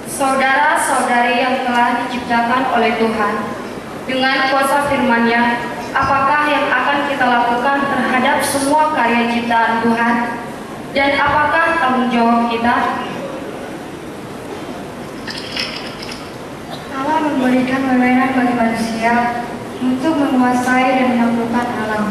Saudara-saudari yang telah diciptakan oleh Tuhan, dengan kuasa firman-Nya, apakah yang akan kita lakukan terhadap semua karya ciptaan Tuhan? Dan apakah tanggung jawab kita? Allah memberikan wewenang bagi manusia untuk menguasai dan menaklukkan alam.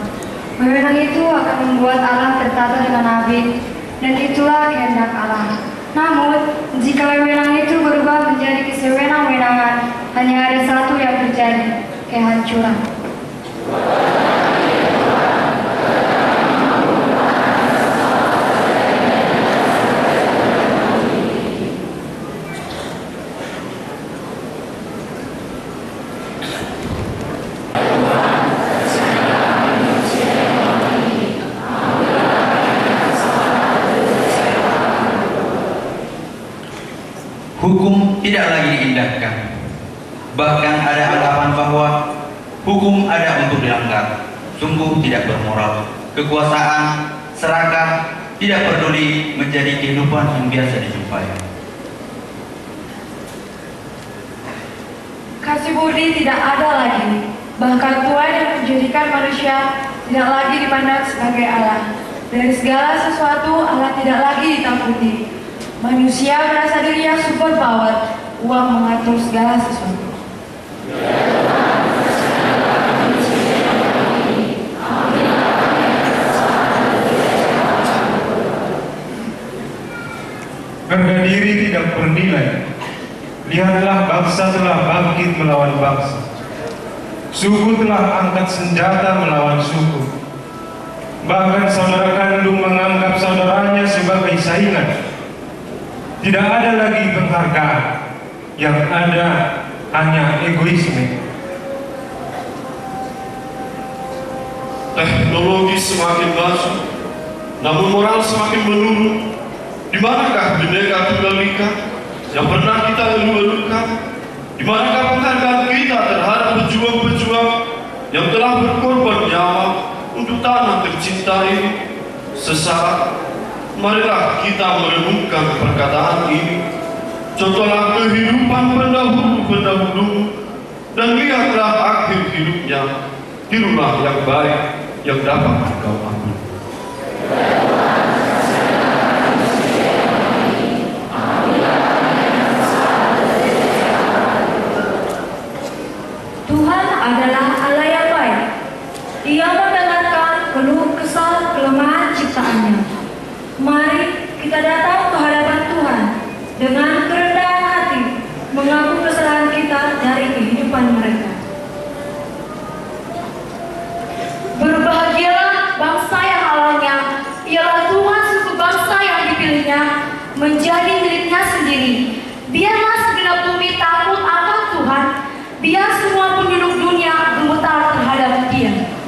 Wewenang itu akan membuat alam tertata dengan rapi, dan itulah kehendak Allah. Namun, jika wewenang itu berubah menjadi kesewenang-wenangan, hanya ada satu yang terjadi, kehancuran. Hukum tidak lagi diindahkan. Bahkan ada anggapan bahwa hukum ada untuk dilanggar. Sungguh tidak bermoral. Kekuasaan, serakah, tidak peduli menjadi kehidupan yang biasa dijumpai. Kasih budi tidak ada lagi. Bahkan Tuhan yang menjadikan manusia tidak lagi dipandang sebagai Allah. Dari segala sesuatu Allah tidak lagi ditakuti. Manusia merasa dirinya super power, uang mengatur segala sesuatu. Harga diri tidak bernilai. Lihatlah bangsa telah bangkit melawan bangsa. Suku telah angkat senjata melawan suku. Bahkan saudara kandung menganggap saudaranya sebagai saingan. Tidak ada lagi penghargaan. Yang ada hanya egoisme. Teknologi semakin maju, namun moral semakin menurun. Di manakah Bhinneka Tunggal Ika yang pernah kita elu-elukan? Di manakah penghargaan kita terhadap pejuang-pejuang yang telah berkorban nyawa untuk tanah tercinta ini? Sesaat, marilah kita merenungkan perkataan ini. Contohlah kehidupan pendahulu-pendahulu dan lihatlah akhir hidupnya. Tirulah yang baik yang dapat engkau ambil. Tuhan adalah Allah yang baik. Dia mendengarkan keluh kesah kelemahan ciptaannya. Mari kita datang ke hadapan Tuhan dengan kerendahan hati, mengaku kesalahan kita dari kehidupan mereka. Berbahagialah bangsa yang awalnya ialah Tuhan suku bangsa yang dipilihnya menjadi miliknya sendiri. Biarlah segenap bumi takut akan Tuhan. Biar semua penduduk dunia gemetar terhadap Dia. Tuhan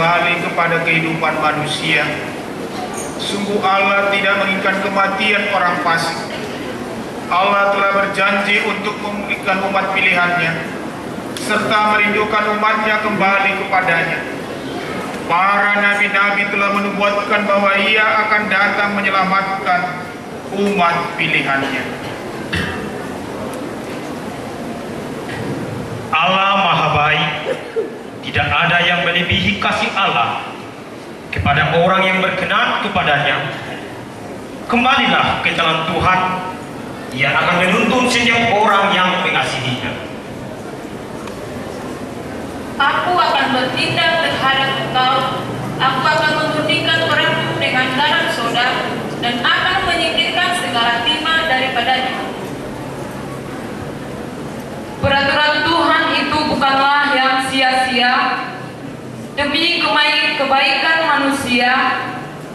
kembali kepada kehidupan manusia. Sungguh Allah tidak menginginkan kematian orang fasik. Allah telah berjanji untuk memulihkan umat pilihannya, serta merindukan umatnya kembali kepadanya. Para nabi-nabi telah menubuatkan bahwa Ia akan datang menyelamatkan umat pilihannya. Allah Maha Baik. Tidak ada yang melebihi kasih Allah kepada orang yang berkenan kepadanya. Kembalilah ke jalan Tuhan. Ia akan menuntun setiap orang yang mengasihinya. Aku akan bertindak terhadap engkau. Aku akan memurnikan perangku dengan garam soda dan akan menyingkirkan segala timah daripadanya. Peraturan Tuhan itu bukanlah yang sia-sia. Demi kebaikan manusia,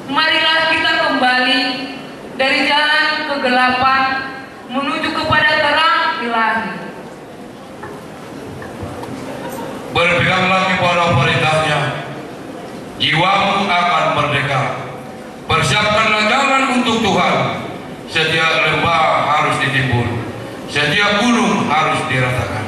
marilah kita kembali dari jalan kegelapan menuju kepada terang ilahi. Berpeganglah kepada perintahnya, jiwamu akan merdeka. Persiapkanlah jalan untuk Tuhan. Setiap lembah harus ditimbun, setiap gunung harus diratakan.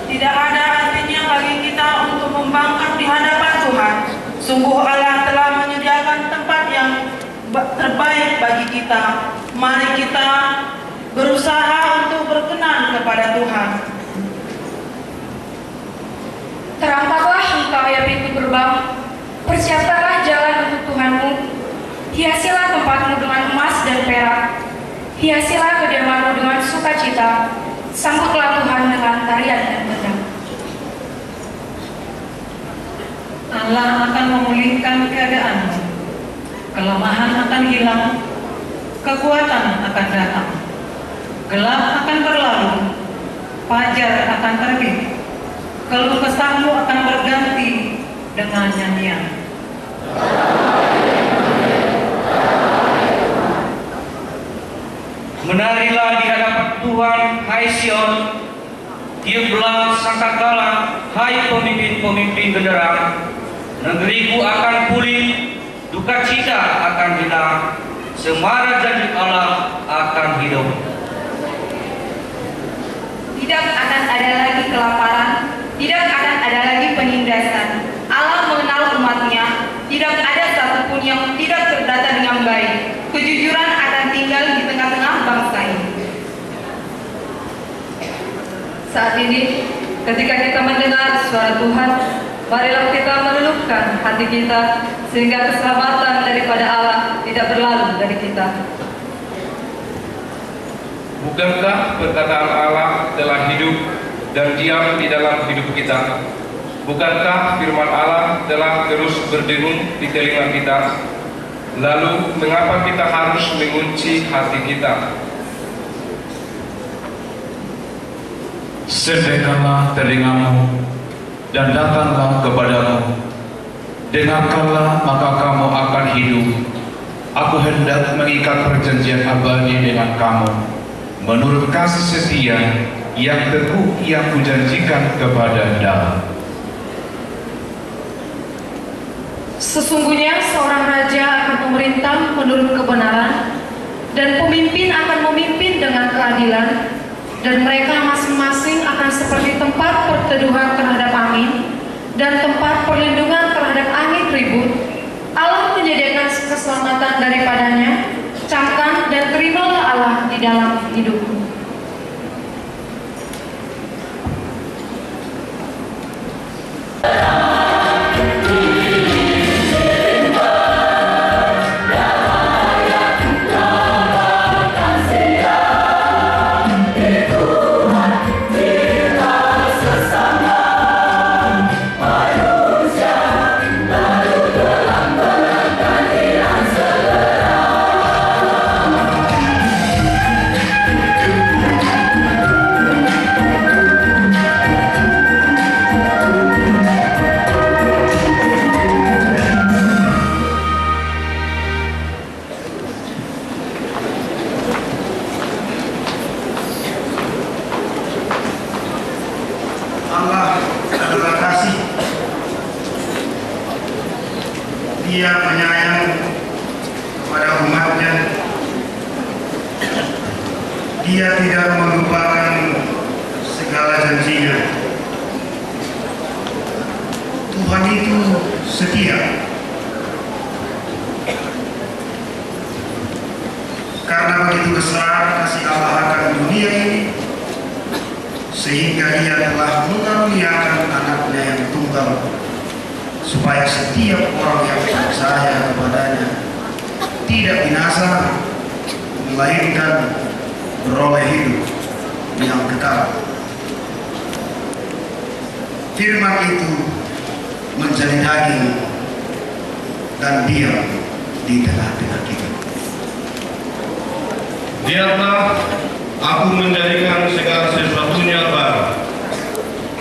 Tidak ada artinya bagi kita untuk membangkang di hadapan Tuhan. Sungguh Allah telah menyediakan tempat yang terbaik bagi kita. Mari kita berusaha untuk berkenan kepada Tuhan. Terangkatlah engkau ya pintu gerbang, persiapkanlah jalan untuk Tuhanmu. Hiasilah tempatmu dengan emas dan perak, hiasilah kediamanmu dengan sukacita. Sambutlah Tuhan dengan tarian dan gendang. Allah akan memulihkan keadaanmu. Kelemahan akan hilang, kekuatan akan datang. Gelap akan berlalu, fajar akan terbit. Keluh kesahmu akan berganti dengan nyanyian. Menarilah di hadapan Tuhan, hai Sion. Tiuplah sangkakala, hai pemimpin-pemimpin genderang. Negeriku akan pulih, duka cita akan hilang, semara janji Allah akan hidup. Tidak akan ada lagi kelaparan, tidak akan ada lagi penindasan. Allah mengenal umatnya, tidak ada satupun yang tidak terdata dengan baik. Kejujuran akan tinggal di tengah-tengah bangsa ini. Saat ini, ketika kita mendengar suara Tuhan, marilah kita meluluhkan hati kita, sehingga keselamatan daripada Allah tidak berlalu dari kita. Bukankah perkataan Allah telah hidup dan diam di dalam hidup kita? Bukankah firman Allah telah terus berdengung di telinga kita? Lalu mengapa kita harus mengunci hati kita? Sediakanlah telingamu dan datanglah kepadamu. Dengarkanlah maka kamu akan hidup. Aku hendak mengikat perjanjian abadi dengan kamu, menurut kasih setia yang teguh yang kujanjikan kepada Anda. Sesungguhnya seorang raja akan memerintah menurut kebenaran, dan pemimpin akan memimpin dengan keadilan, dan mereka masing-masing akan seperti tempat perteduhan terhadap angin, dan tempat perlindungan terhadap angin ribut. Allah menyediakan keselamatan daripadanya. Camkan dan terimalah Allah di dalam hidupmu. Manusia baru dalam berangkat hilang segera. Dia penyayang kepada umatnya. Dia tidak melupakan segala janjinya. Tuhan itu setia. Karena begitu besar kasih Allah akan dunia ini, sehingga Dia telah mengaruniakan anaknya yang tunggal, supaya setiap orang yang percaya kepadanya tidak binasa, melainkan beroleh hidup yang kekal. Firman itu menjadi daging dan diam di tengah-tengah kita. Biarlah aku menjadikan segala sesuatunya baru.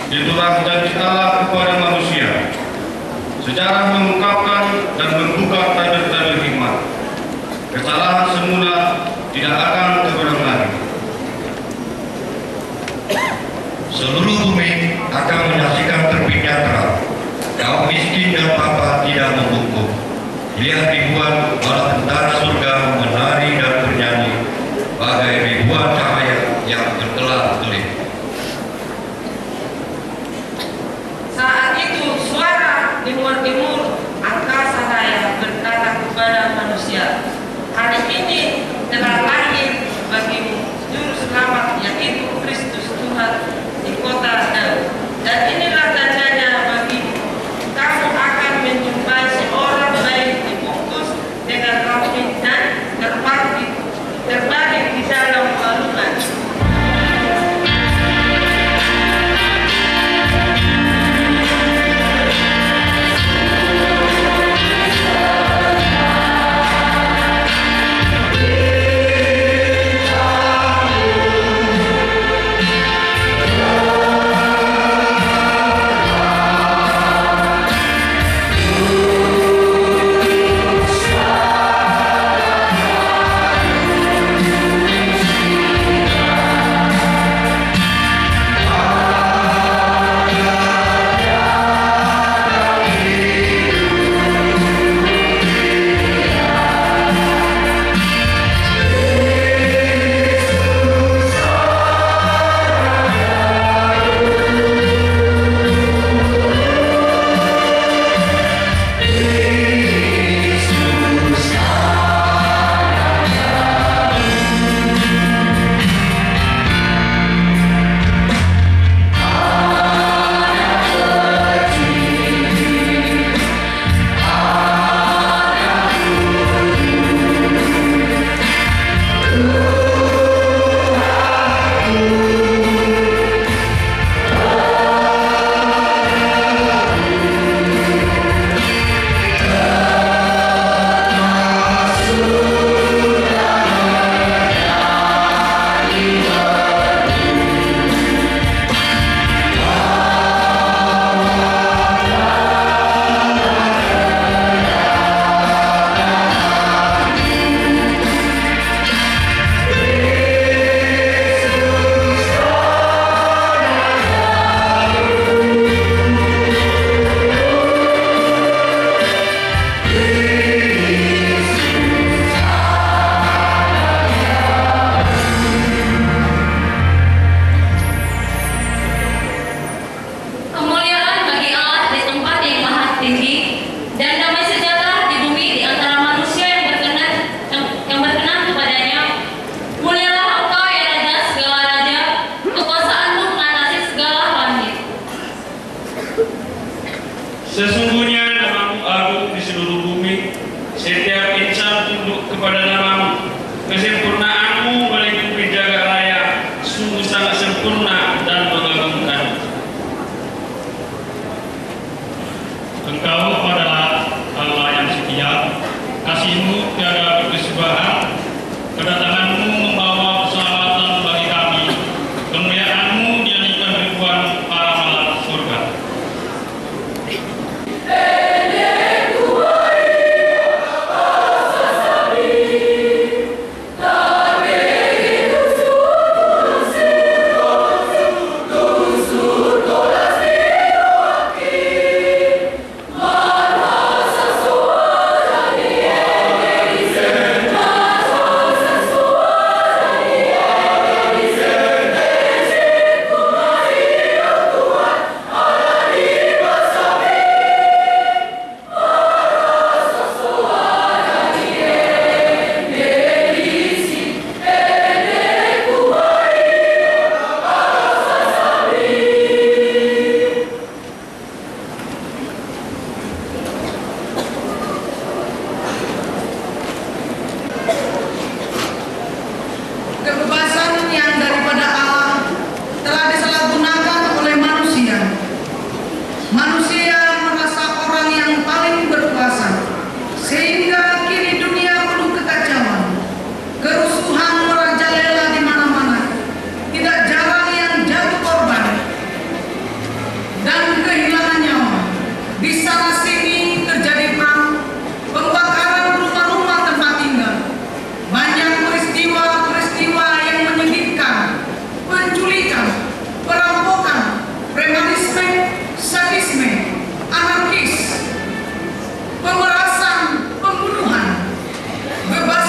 Itulah janji Allah kepada manusia, secara mengungkapkan dan membuka tabir-tabir hikmat. Kesalahan semula tidak akan terulang lagi. Seluruh bumi akan menyaksikan terbitnya terang. Kaum miskin dan papa tidak membungkuk. Lihat ribuan bala tentara surga menari dan bernyanyi bagai ribuan cahaya yang berkelap-kelip. Saat itu suara di luar timur angkasa raya berkata kepada manusia, hari ini telah lahir bagimu juru selamat, yaitu Kristus Tuhan di kota Daud. Dan inilah tandanya bagimu, kamu akan menjumpai seorang bayi dibungkus dengan rambut dan terbalik di dalam balungan. Sesungguhnya namamu agung di seluruh bumi, setiap insan tunduk kepada namamu. Kesempurnaanmu melingkupi jagat raya, sungguh sangat sempurna dan mengagumkan. Engkau adalah Allah yang setia, kasih-Mu tiada berkesudahan, kedatangan-Mu membawa keselamatan bagi kami, kemuliaan-Mu dianjurkan ribuan para malaikat surga. Surga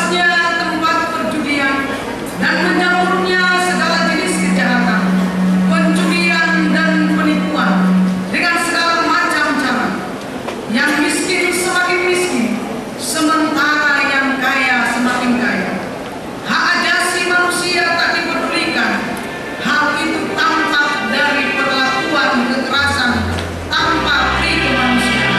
luasnya tempat perjudian dan menyaurnya segala jenis kejahatan, pencurian dan penipuan dengan segala macam cara. Yang miskin semakin miskin, sementara yang kaya semakin kaya. Hak asasi manusia tak dipedulikan. Hal itu tampak dari perlakuan kekerasan tanpa peri kemanusiaan.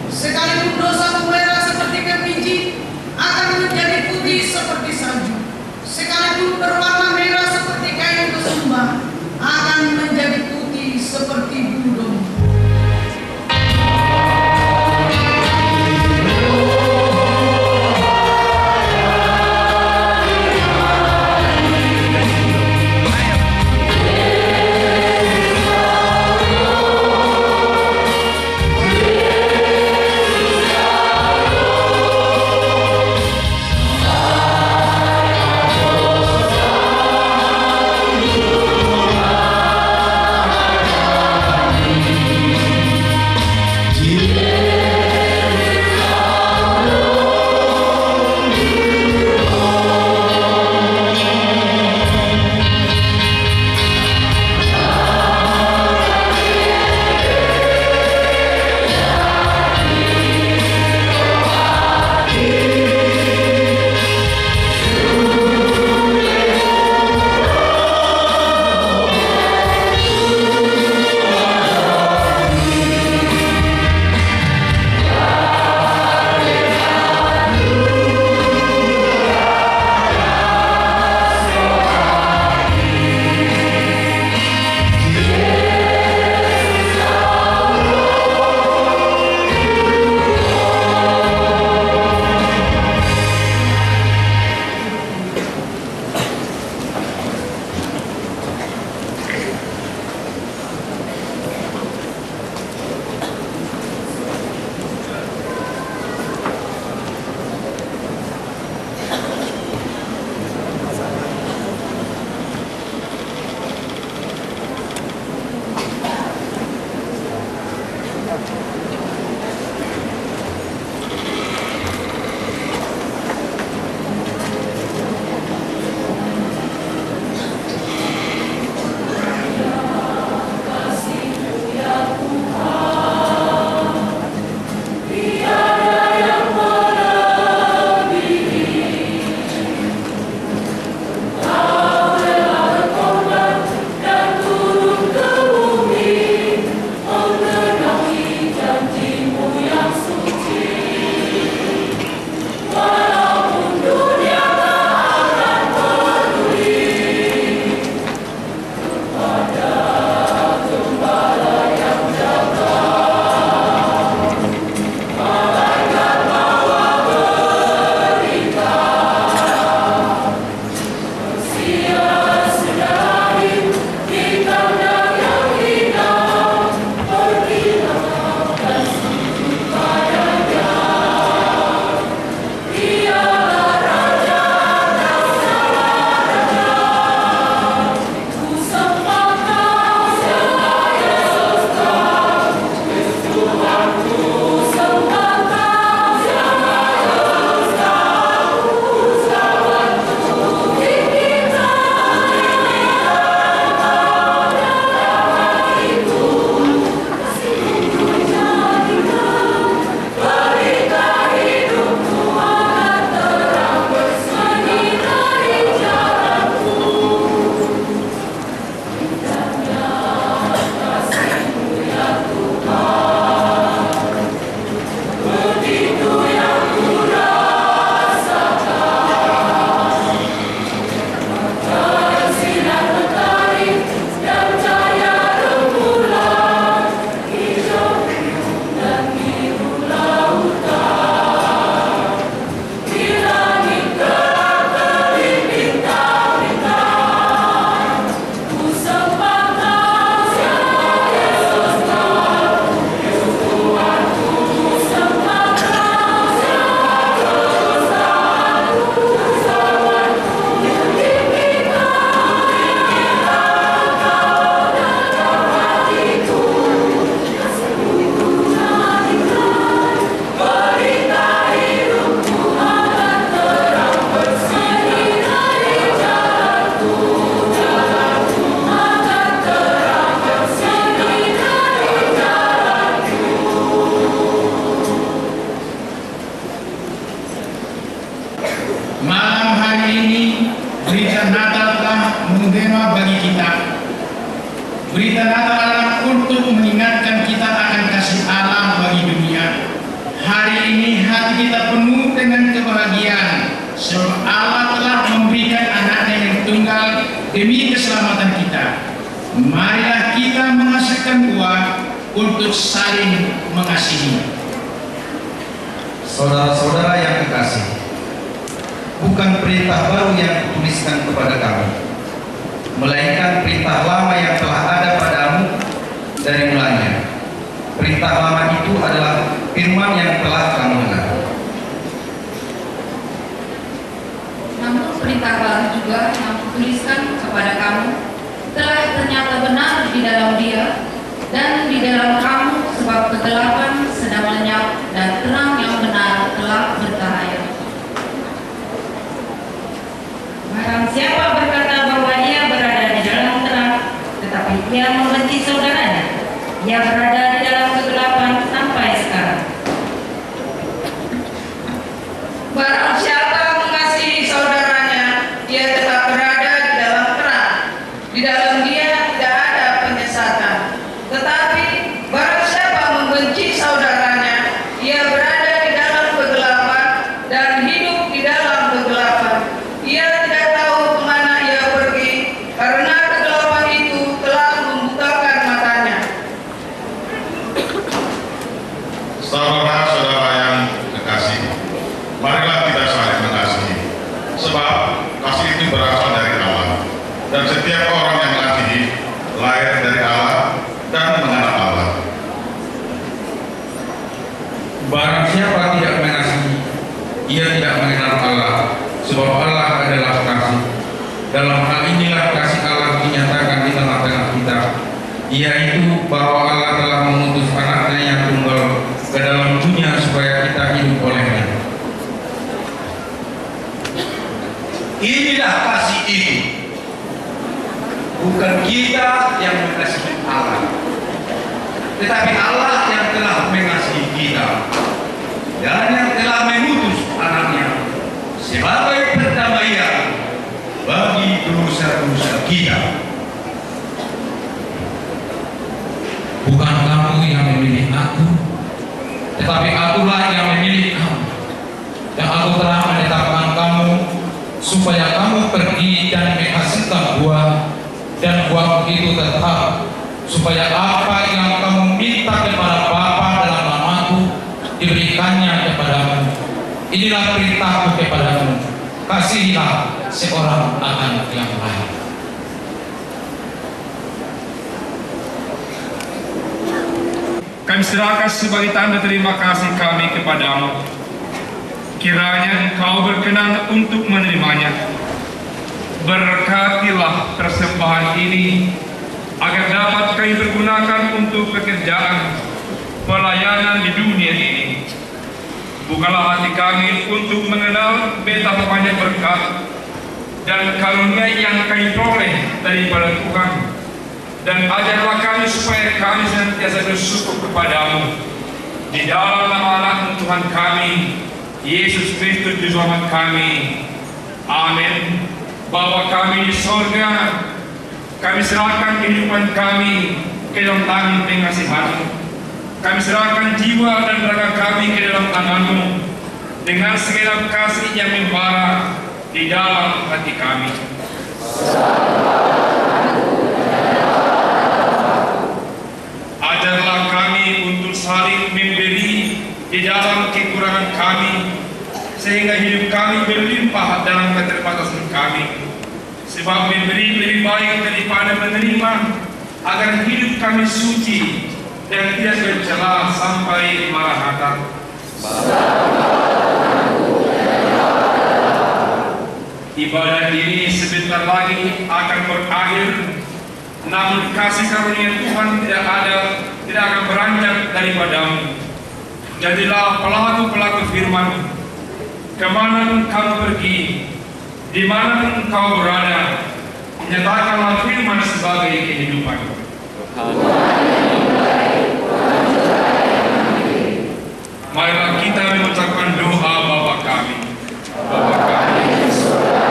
Sekalipun dosamu merah seperti kebiji, akan menjadi putih seperti salju. Sekalipun berwarna merah seperti kain kesumba, akan menjadi putih seperti bulu domba. Berita Natal adalah untuk mengingatkan kita akan kasih Allah bagi dunia hati kita penuh dengan kebahagiaan sebab Allah telah memberikan anaknya yang tunggal demi keselamatan kita. Marilah kita menghasilkan buah untuk saling mengasihi. Saudara-saudara yang kekasih, bukan perintah baru yang kutuliskan kepada kamu, melainkan perintah lama yang telah ada padamu dari mulanya. Perintah lama itu adalah firman yang telah kamu dengar. Namun perintah baru juga yang kutuliskan kepada kamu telah ternyata benar di dalam Dia dan di dalam kamu, sebab kegelapan sedang lenyap dan terang yang benar telah bercahaya. Barang siapa berkata bahwa ia berada di dalam terang, tetapi ia membenci saudaranya, ia berada di dalam kegelapan sampai sekarang. Barang siapa mengasihi saudaranya, ia tetap berada di dalam terang. Di dalam dia tidak ada penyesatan. Tetapi barang siapa membenci saudaranya, ia berada di dalam kegelapan dan hidup di dalam kegelapan. Ia tidak tahu kemana ia pergi, karena kegelapan itu telah membukakan matanya. Saudara-saudara yang kekasih, marilah kita saling mengasihi, sebab kasih itu berasal dari Allah, dan setiap orang yang mengasihi lahir dari Allah dan mengenal Allah. Barang siapa tidak mengasihi, ia tidak mengenal Allah, sebab Allah adalah kasih. Dalam hal inilah kasih Allah dinyatakan di tengah-tengah kita, yaitu bahwa Allah telah mengutus anaknya yang tunggal ke dalam dunia supaya kita hidup olehnya. Inilah kasih itu, bukan kita yang mengasihi Allah, tetapi Allah yang telah mengasihi kita dan yang telah mengutus anaknya sebagai perdamaian bagi dosa-dosa kita. Bukan kamu yang memilih aku, tetapi akulah yang memilih kamu, dan aku telah menetapkan kamu supaya kamu pergi dan menghasilkan buah, dan buah itu tetap, supaya apa yang kamu minta kepada Bapa dalam namaku diberikannya kepadamu. Inilah perintahku kepadamu, kasihilah seorang akan yang lain. Kami serahkan sebagai tanda terima kasih kami kepadamu. Kiranya Engkau berkenan untuk menerimanya. Berkatilah persembahan ini agar dapat kami pergunakan untuk pekerjaan pelayanan di dunia ini. Bukalah hati kami untuk mengenal betapa banyak berkat dan karunia yang kami peroleh daripada Tuhan, dan ajarlah kami supaya kami senantiasa bersyukur kepadamu di dalam nama anak Tuhan kami Yesus Kristus Juru Selamat kami. Amin. Bapa kami di sorga, kami serahkan kehidupan kami ke dalam tangan pengasihan-Mu. Kami serahkan jiwa dan raga kami ke dalam tangan-Mu dengan segenap kasih yang membara di dalam hati kami. Ajarlah kami untuk saling memberi di dalam kekurangan kami, sehingga hidup kami berlimpah dalam keterbatasan kami. Sebab memberi lebih baik daripada menerima, agar hidup kami suci dan tidak bercela sampai Maranatha. Ibadah ini sebentar lagi akan berakhir, namun kasih karunia Tuhan tidak akan beranjak daripadamu. Jadilah pelaku-pelaku firman, kemana engkau pergi, di mana engkau berada, nyatakanlah firman sebagai kehidupan. Marilah kita mengucapkan doa Bapa kami. Bapa kami di surga,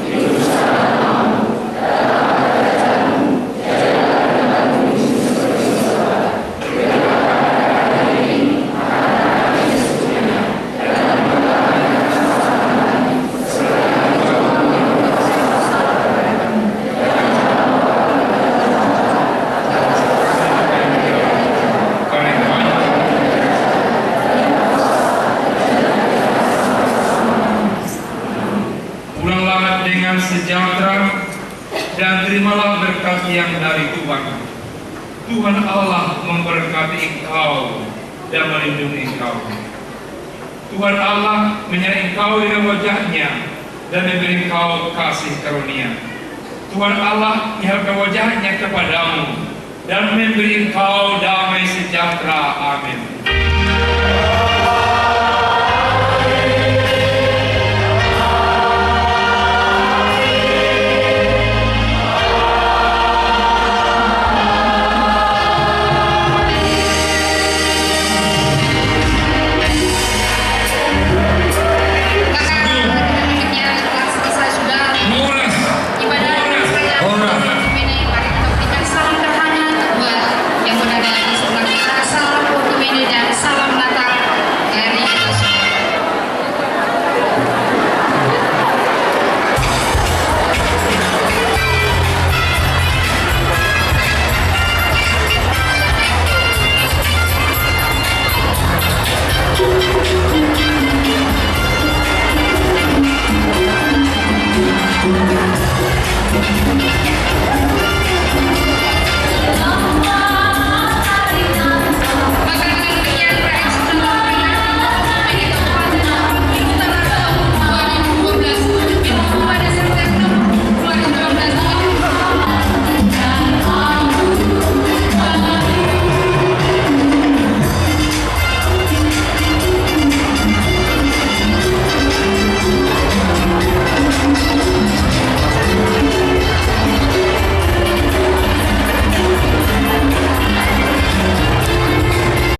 dikuduskanlah namamu, datanglah kerajaanmu, jadilah kehendakmu di surga. Berikanlah kami hari ini makanan kami secukupnya, dan yang dari Tuhan. Tuhan Allah memberkati engkau dan melindungi engkau. Tuhan Allah menyertai engkau dengan wajahnya dan memberi engkau kasih karunia. Tuhan Allah menghadapkan wajahnya kepadamu dan memberi engkau damai sejahtera. Amin.